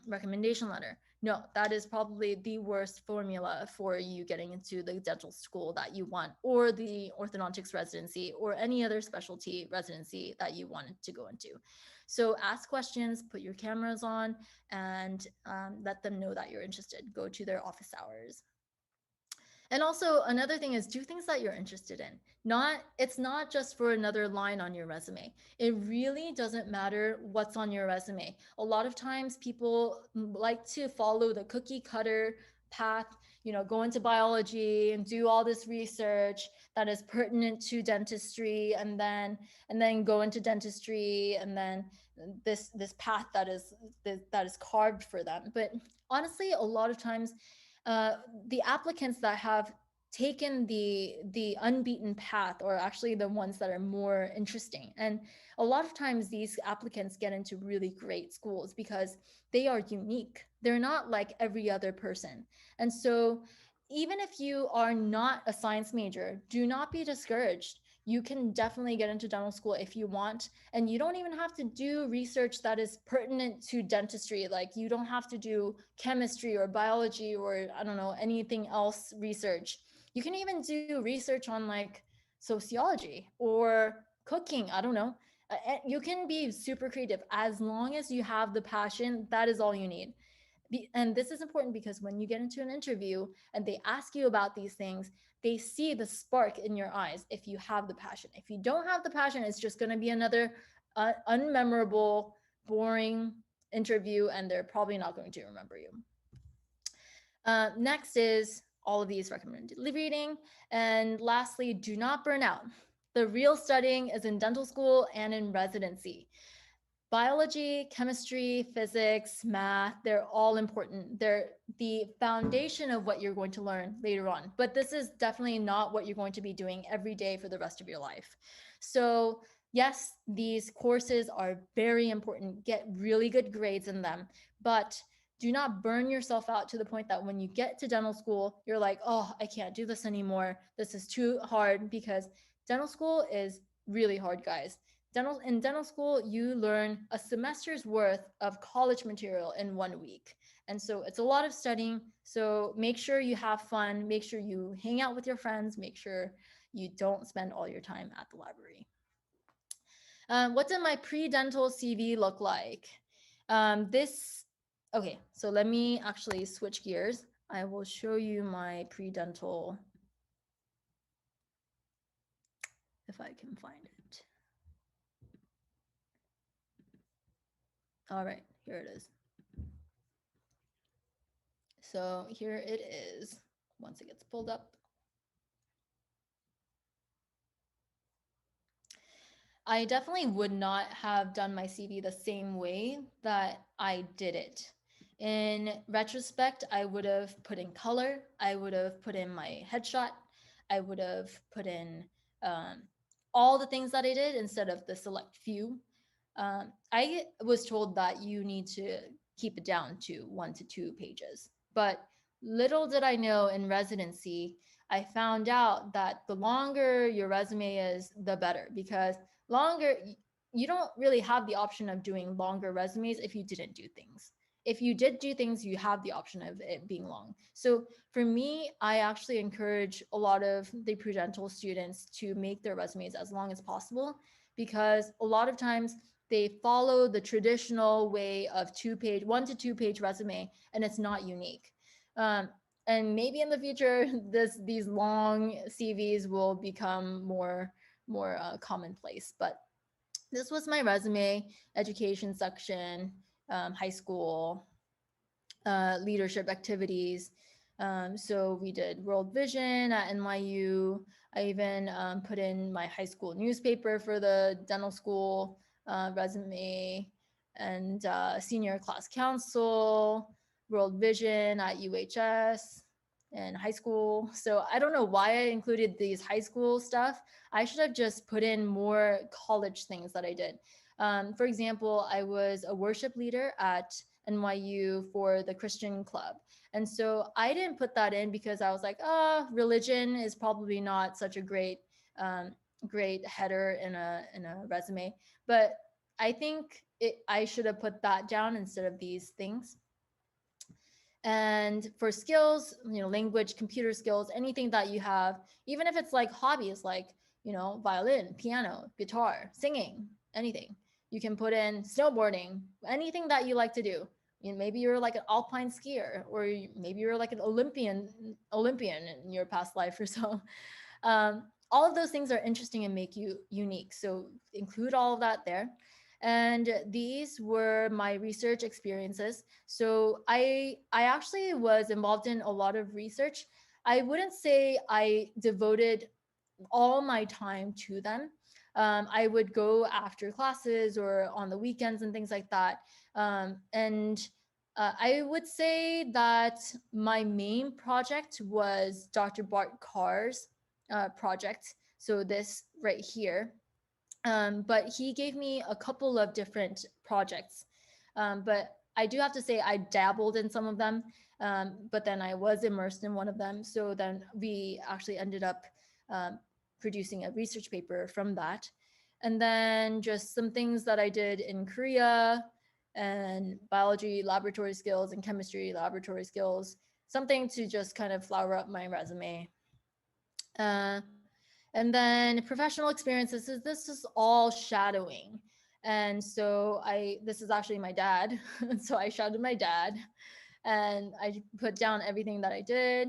recommendation letter. No, that is probably the worst formula for you getting into the dental school that you want, or the orthodontics residency, or any other specialty residency that you wanted to go into. So ask questions, put your cameras on, and let them know that you're interested. Go to their office hours. And also another thing is, do things that you're interested in. It's not just for another line on your resume. It really doesn't matter what's on your resume. A lot of times people like to follow the cookie cutter path, go into biology and do all this research that is pertinent to dentistry, and then go into dentistry, and then this path that is carved for them. But honestly, a lot of times the applicants that have taken the unbeaten path are actually the ones that are more interesting. And a lot of times these applicants get into really great schools because they are unique. They're not like every other person. And so even if you are not a science major, do not be discouraged. You can definitely get into dental school if you want, and you don't even have to do research that is pertinent to dentistry. Like, you don't have to do chemistry or biology or, I don't know, anything else research. You can even do research on like sociology or cooking. I don't know. You can be super creative as long as you have the passion. That is all you need. And this is important because when you get into an interview and they ask you about these things, they see the spark in your eyes if you have the passion. If you don't have the passion, it's just going to be another unmemorable, boring interview, and they're probably not going to remember you. Next is all of these recommended reading. And lastly, do not burn out. The real studying is in dental school and in residency. Biology, chemistry, physics, math, they're all important. They're the foundation of what you're going to learn later on. But this is definitely not what you're going to be doing every day for the rest of your life. So yes, these courses are very important. Get really good grades in them, but do not burn yourself out to the point that when you get to dental school, you're like, oh, I can't do this anymore. This is too hard, because dental school is really hard, guys. In dental school, you learn a semester's worth of college material in 1 week. And so it's a lot of studying. So make sure you have fun. Make sure you hang out with your friends. Make sure you don't spend all your time at the library. What did my pre-dental CV look like? Okay, so let me actually switch gears. I will show you my pre-dental, if I can find it. All right, here it is. So here it is, once it gets pulled up. I definitely would not have done my CV the same way that I did it. In retrospect, I would have put in color. I would have put in my headshot. I would have put in all the things that I did instead of the select few. I was told that you need to keep it down to 1 to 2 pages. But little did I know, in residency, I found out that the longer your resume is, the better, because you don't really have the option of doing longer resumes if you didn't do things. If you did do things, you have the option of it being long. So for me, I actually encourage a lot of the pre-dental students to make their resumes as long as possible, because a lot of times they follow the traditional way of 1 to 2 page resume, and it's not unique. And maybe in the future, these long CVs will become more commonplace. But this was my resume: education section, high school, leadership activities. So we did World Vision at NYU. I even put in my high school newspaper for the dental school resume, and senior class council, World Vision at UHS. in high school. So I don't know why I included these high school stuff. I should have just put in more college things that I did. For example, I was a worship leader at NYU for the Christian club. And so I didn't put that in because I was like, religion is probably not such a great header in a resume. But I think I should have put that down instead of these things. And for skills, language, computer skills, anything that you have, even if it's like hobbies, like, violin, piano, guitar, singing, anything, you can put in snowboarding, anything that you like to do. Maybe you're like an alpine skier, or maybe you're like an Olympian in your past life or so. All of those things are interesting and make you unique. So include all of that there. And these were my research experiences. So I actually was involved in a lot of research. I wouldn't say I devoted all my time to them. I would go after classes or on the weekends and things like that. And I would say that my main project was Dr. Bart Carr's project. So this right here. But he gave me a couple of different projects. But I do have to say I dabbled in some of them, but then I was immersed in one of them. So then we actually ended up producing a research paper from that. And then just some things that I did in Korea, and biology laboratory skills and chemistry laboratory skills, something to just kind of flower up my resume. And then professional experiences, this is all shadowing. And so this is actually my dad. So I shadowed my dad and I put down everything that I did.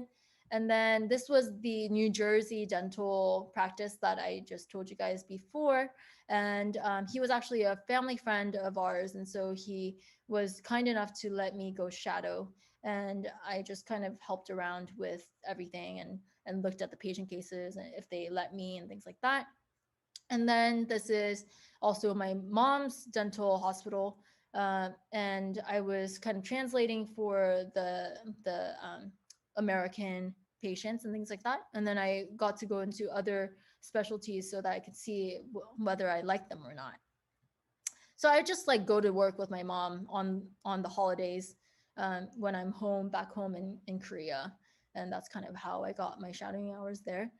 And then this was the New Jersey dental practice that I just told you guys before. And he was actually a family friend of ours. And so he was kind enough to let me go shadow. And I just kind of helped around with everything and looked at the patient cases and if they let me and things like that. And then this is also my mom's dental hospital. And I was kind of translating for the American patients and things like that. And then I got to go into other specialties so that I could see whether I liked them or not. So I just like go to work with my mom on the holidays when I'm back home in Korea. And that's kind of how I got my shadowing hours there.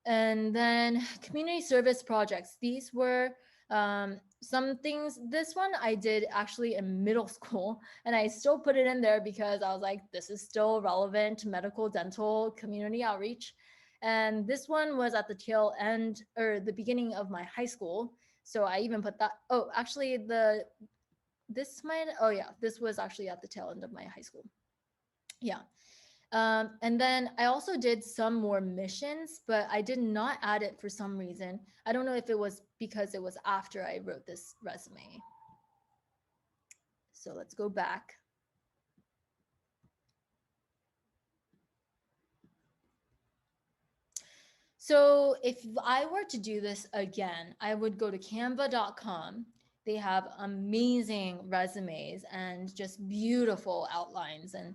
And then community service projects. These were some things. This one I did actually in middle school, and I still put it in there because I was like, this is still relevant to medical, dental, community outreach. And this one was at the tail end or the beginning of my high school. So I even put that. Oh, actually, this was actually at the tail end of my high school. Yeah. And then I also did some more missions, but I did not add it for some reason. I don't know if it was because it was after I wrote this resume. So let's go back. So if I were to do this again, I would go to canva.com. They have amazing resumes and just beautiful outlines and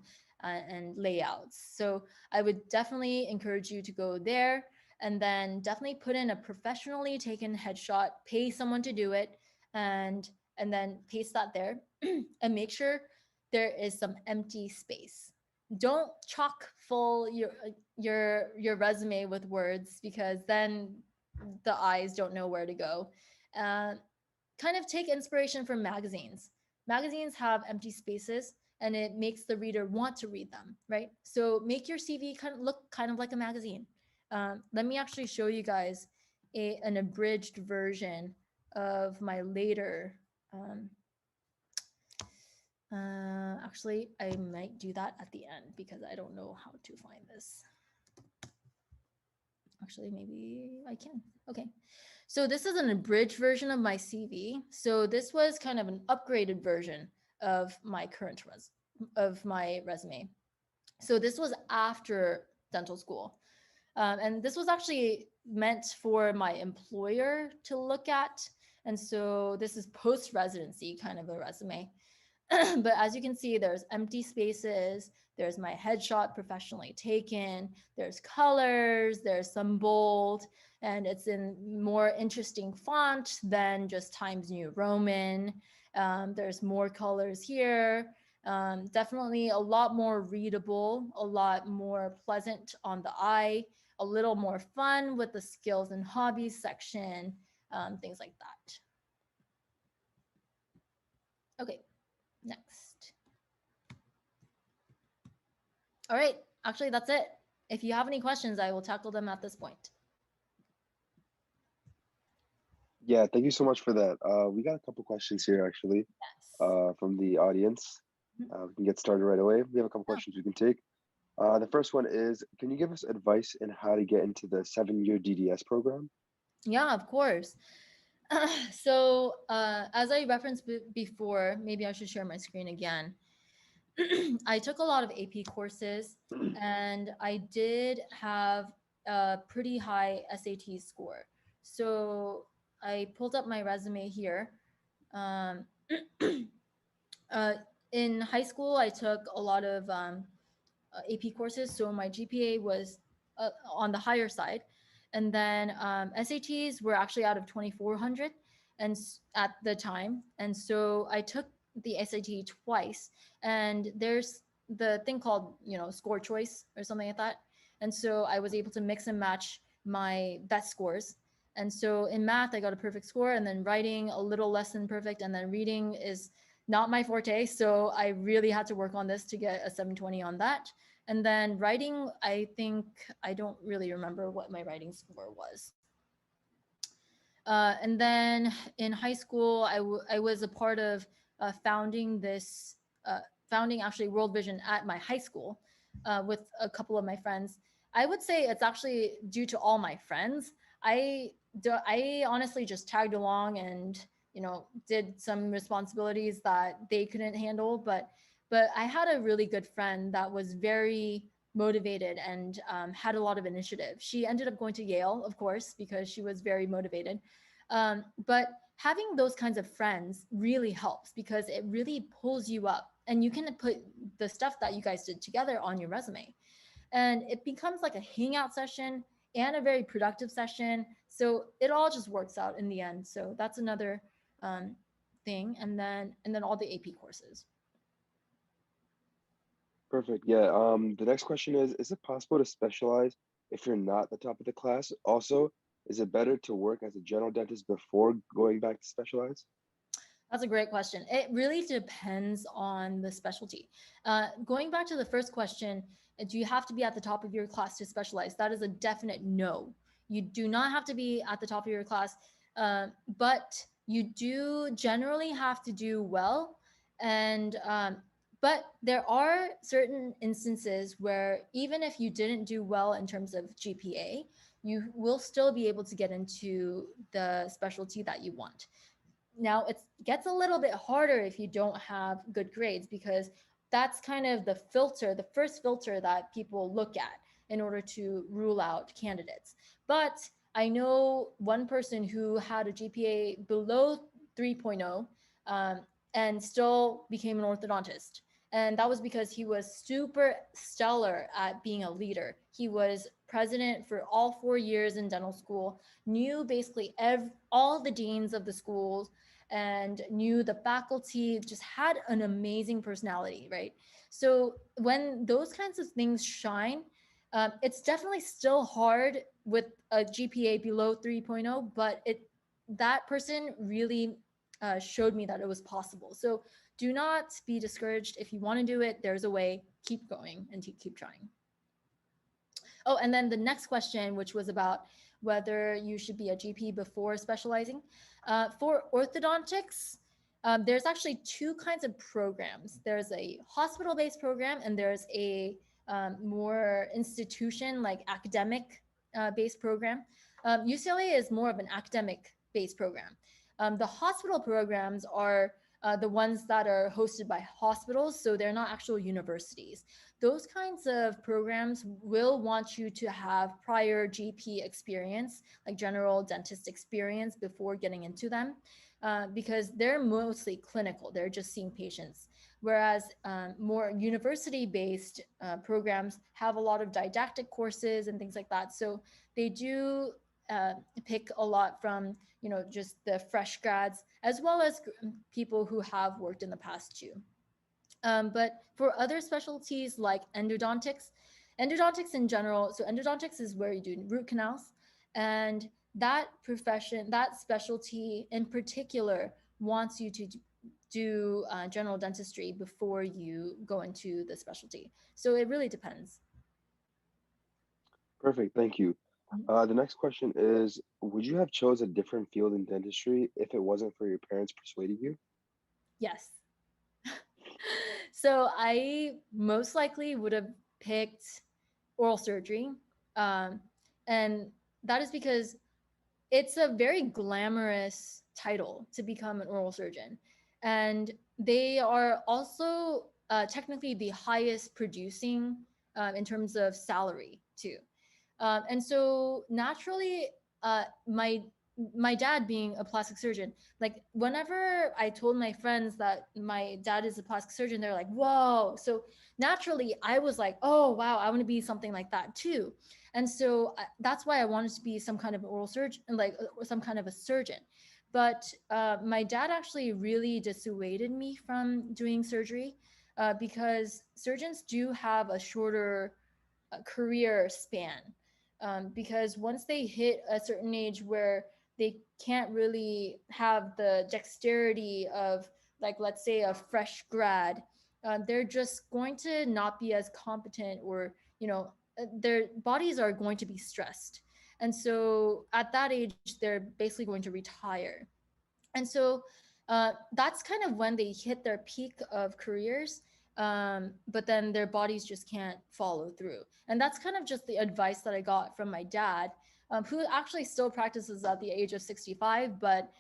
layouts. So I would definitely encourage you to go there and then definitely put in a professionally taken headshot, pay someone to do it, and then paste that there and make sure there is some empty space. Don't chock full your resume with words because then the eyes don't know where to go. Kind of take inspiration from magazines. Magazines have empty spaces and it makes the reader want to read them, right? So make your CV look kind of like a magazine. Let me actually show you guys an abridged version of my later. Actually, I might do that at the end because I don't know how to find this. Actually, maybe I can. Okay. So this is an abridged version of my CV. So this was kind of an upgraded version of my current resume. So this was after dental school. And this was actually meant for my employer to look at. And so this is post-residency kind of a resume. But as you can see, there's empty spaces. There's my headshot professionally taken. There's colors, there's some bold, and it's in more interesting font than just Times New Roman. There's more colors here. Definitely a lot more readable, a lot more pleasant on the eye, a little more fun with the skills and hobbies section, things like that. Okay, next. All right, actually that's it. If you have any questions, I will tackle them at this point. Yeah, thank you so much for that. We got a couple questions here actually, Yes. from the audience. We can get started right away. We have a couple questions we can take. The first one is, can you give us advice in how to get into the 7-year DDS program? Yeah, of course. So as I referenced before, maybe I should share my screen again. I took a lot of AP courses and I did have a pretty high SAT score. So I pulled up my resume here. In high school, I took a lot of AP courses, so my GPA was on the higher side. And then SATs were actually out of 2,400 and at the time. And so I took the SAT twice, and there's the thing called, score choice or something like that. And so I was able to mix and match my best scores. And so in math, I got a perfect score, and then writing a little less than perfect, and then reading is not my forte. So I really had to work on this to get a 720 on that. And then writing, I think, I don't really remember what my writing score was. And then in high school, I was a part of founding actually World Vision at my high school with a couple of my friends. I would say it's actually due to all my friends. I honestly just tagged along and did some responsibilities that they couldn't handle, but I had a really good friend that was very motivated and had a lot of initiative. She ended up going to Yale, of course, because she was very motivated. But having those kinds of friends really helps because it really pulls you up, and you can put the stuff that you guys did together on your resume. And it becomes like a hangout session and a very productive session. So it all just works out in the end. So that's another thing. And then all the AP courses. Perfect. Yeah. The next question is it possible to specialize if you're not the top of the class? Also, is it better to work as a general dentist before going back to specialize? That's a great question. It really depends on the specialty. Going back to the first question, do you have to be at the top of your class to specialize? That is a definite no. You do not have to be at the top of your class, but you do generally have to do well. And but there are certain instances where even if you didn't do well in terms of GPA, you will still be able to get into the specialty that you want. Now it gets a little bit harder if you don't have good grades, because that's kind of the filter, the first filter that people look at in order to rule out candidates. But I know one person who had a GPA below 3.0 and still became an orthodontist. And that was because he was super stellar at being a leader. He was president for all 4 years in dental school, knew basically all the deans of the schools, and knew the faculty, just had an amazing personality, right? So when those kinds of things shine, it's definitely still hard with a GPA below 3.0, but that person really showed me that it was possible. So do not be discouraged. If you want to do it, there's a way. Keep going and keep trying. Oh, and then the next question, which was about whether you should be a GP before specializing. For orthodontics, there's actually two kinds of programs. There's a hospital-based program, and there's a more institution, like academic-based program. UCLA is more of an academic-based program. The hospital programs are the ones that are hosted by hospitals, so they're not actual universities. Those kinds of programs will want you to have prior GP experience, like general dentist experience, before getting into them, because they're mostly clinical. They're just seeing patients. whereas more university-based programs have a lot of didactic courses and things like that. So they do pick a lot from, just the fresh grads, as well as people who have worked in the past too. But for other specialties like endodontics in general, so endodontics is where you do root canals, and that profession, that specialty in particular, wants you to do general dentistry before you go into the specialty. So it really depends. Perfect, thank you. The next question is, would you have chose a different field in dentistry if it wasn't for your parents persuading you? Yes. So I most likely would have picked oral surgery. And that is because it's a very glamorous title to become an oral surgeon. And they are also technically the highest producing in terms of salary too. And so naturally, my dad being a plastic surgeon, like whenever I told my friends that my dad is a plastic surgeon, they're like, whoa. So naturally I was like, oh wow, I want to be something like that too. And so that's why I wanted to be some kind of an oral surgeon, like some kind of a surgeon. But my dad actually really dissuaded me from doing surgery because surgeons do have a shorter career span, because once they hit a certain age where they can't really have the dexterity of, like, let's say a fresh grad, they're just going to not be as competent, or their bodies are going to be stressed, and so at that age they're basically going to retire. And so that's kind of when they hit their peak of careers, but then their bodies just can't follow through. And that's kind of just the advice that I got from my dad, who actually still practices at the age of 65, but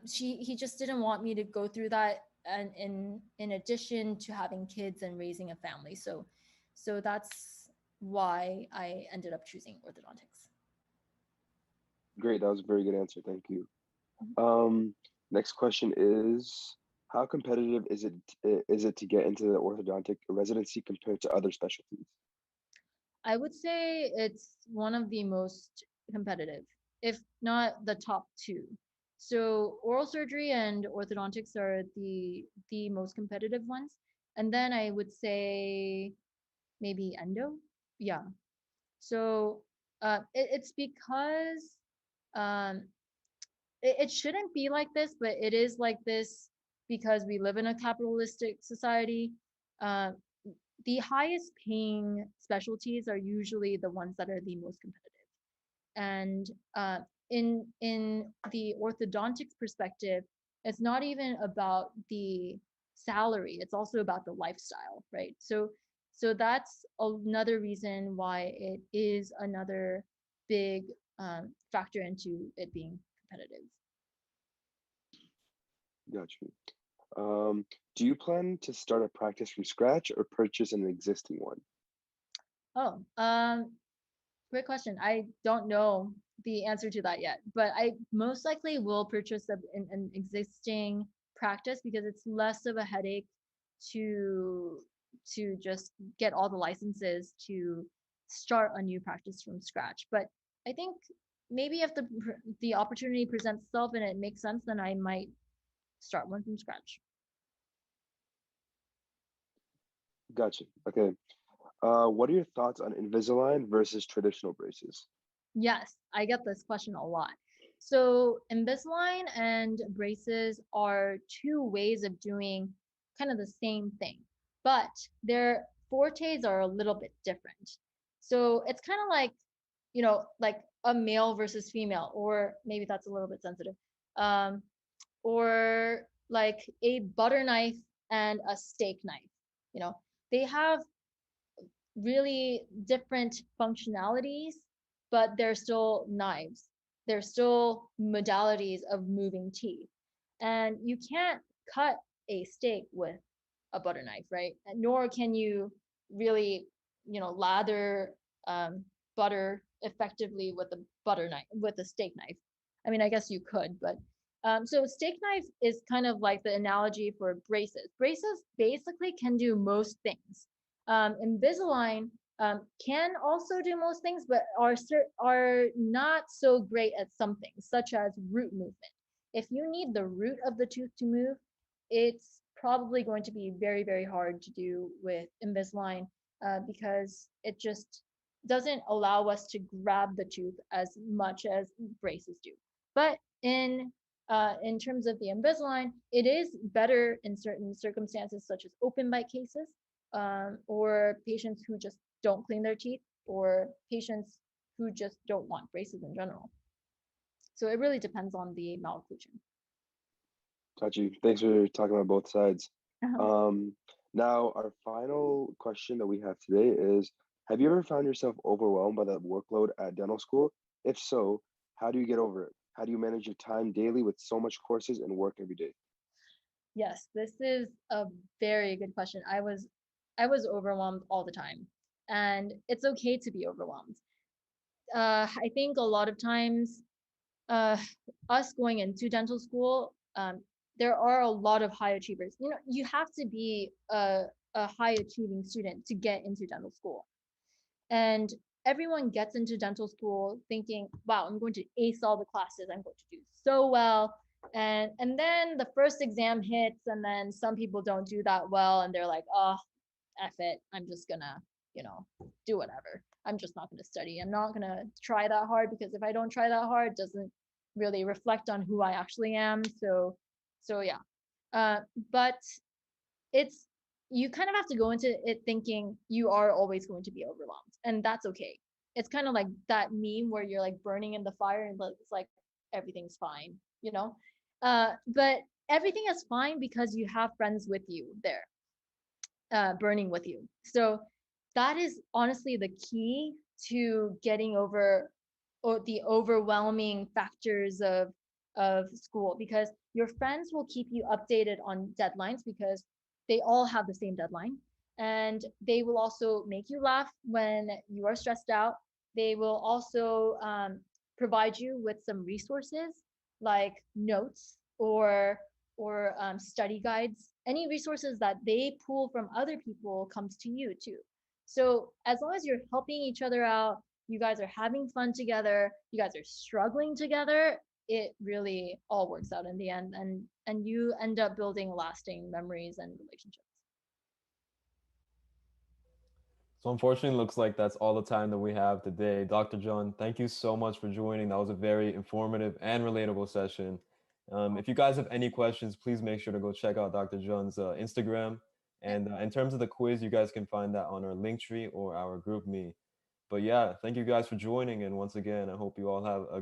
he just didn't want me to go through that, and in addition to having kids and raising a family. So that's why I ended up choosing orthodontics. Great, that was a very good answer. Thank you. Next question is, how competitive is it to get into the orthodontic residency compared to other specialties? I would say it's one of the most competitive, if not the top two. So oral surgery and orthodontics are the most competitive ones. And then I would say maybe endo. Yeah. So it's because um, it shouldn't be like this, but it is like this because we live in a capitalistic society. Uh, the highest paying specialties are usually the ones that are the most competitive. And in the orthodontics perspective, it's not even about the salary, it's also about the lifestyle, right? So that's another reason why it is another big factor into it being competitive. Got you. Do you plan to start a practice from scratch or purchase an existing one? Oh, great question. I don't know the answer to that yet, but I most likely will purchase an existing practice because it's less of a headache to just get all the licenses to start a new practice from scratch. But I think maybe if the opportunity presents itself and it makes sense, then I might start one from scratch. Gotcha. Okay. What are your thoughts on Invisalign versus traditional braces? Yes, I get this question a lot. So Invisalign and braces are two ways of doing kind of the same thing, but their fortes are a little bit different. So it's kind of like, like a male versus female, or maybe that's a little bit sensitive, um, or like a butter knife and a steak knife. You know, they have really different functionalities, but they're still knives. They're still modalities of moving teeth. And you can't cut a steak with a butter knife, right? And nor can you really, lather butter effectively with a butter knife, with a steak knife. I mean, I guess you could, So steak knife is kind of like the analogy for braces. Braces basically can do most things. Invisalign can also do most things, but are not so great at some things, such as root movement. If you need the root of the tooth to move, it's probably going to be very, very hard to do with Invisalign because it just doesn't allow us to grab the tooth as much as braces do. But in terms of the Invisalign, it is better in certain circumstances, such as open bite cases, or patients who just don't clean their teeth, or patients who just don't want braces in general. So it really depends on the malocclusion. Got you. Thanks for talking about both sides. Now, our final question that we have today is, have you ever found yourself overwhelmed by the workload at dental school? If so, how do you get over it? How do you manage your time daily with so much courses and work every day? Yes, this is a very good question. I was overwhelmed all the time, and it's okay to be overwhelmed. I think a lot of times, us going into dental school, there are a lot of high achievers. You know, you have to be a high achieving student to get into dental school. And everyone gets into dental school thinking, wow, I'm going to ace all the classes. I'm going to do so well. And then the first exam hits, and then some people don't do that well, and they're like, oh, F it. I'm just gonna, do whatever. I'm just not gonna study. I'm not gonna try that hard, because if I don't try that hard, it doesn't really reflect on who I actually am. So yeah. But it's you kind of have to go into it thinking you are always going to be overwhelmed, and that's okay. It's kind of like that meme where you're like burning in the fire and it's like everything's fine. But everything is fine because you have friends with you there, burning with you. So that is honestly the key to getting over the overwhelming factors of school, because your friends will keep you updated on deadlines because they all have the same deadline, and they will also make you laugh when you are stressed out. They will also provide you with some resources like notes or study guides. Any resources that they pull from other people comes to you too. So as long as you're helping each other out, you guys are having fun together, you guys are struggling together, it really all works out in the end, and you end up building lasting memories and relationships. So unfortunately, looks like that's all the time that we have today. Dr. John, thank you so much for joining. That was a very informative and relatable session. If you guys have any questions, please make sure to go check out Dr. John's Instagram. And in terms of the quiz, you guys can find that on our Linktree or our group me. But yeah, thank you guys for joining. And once again, I hope you all have a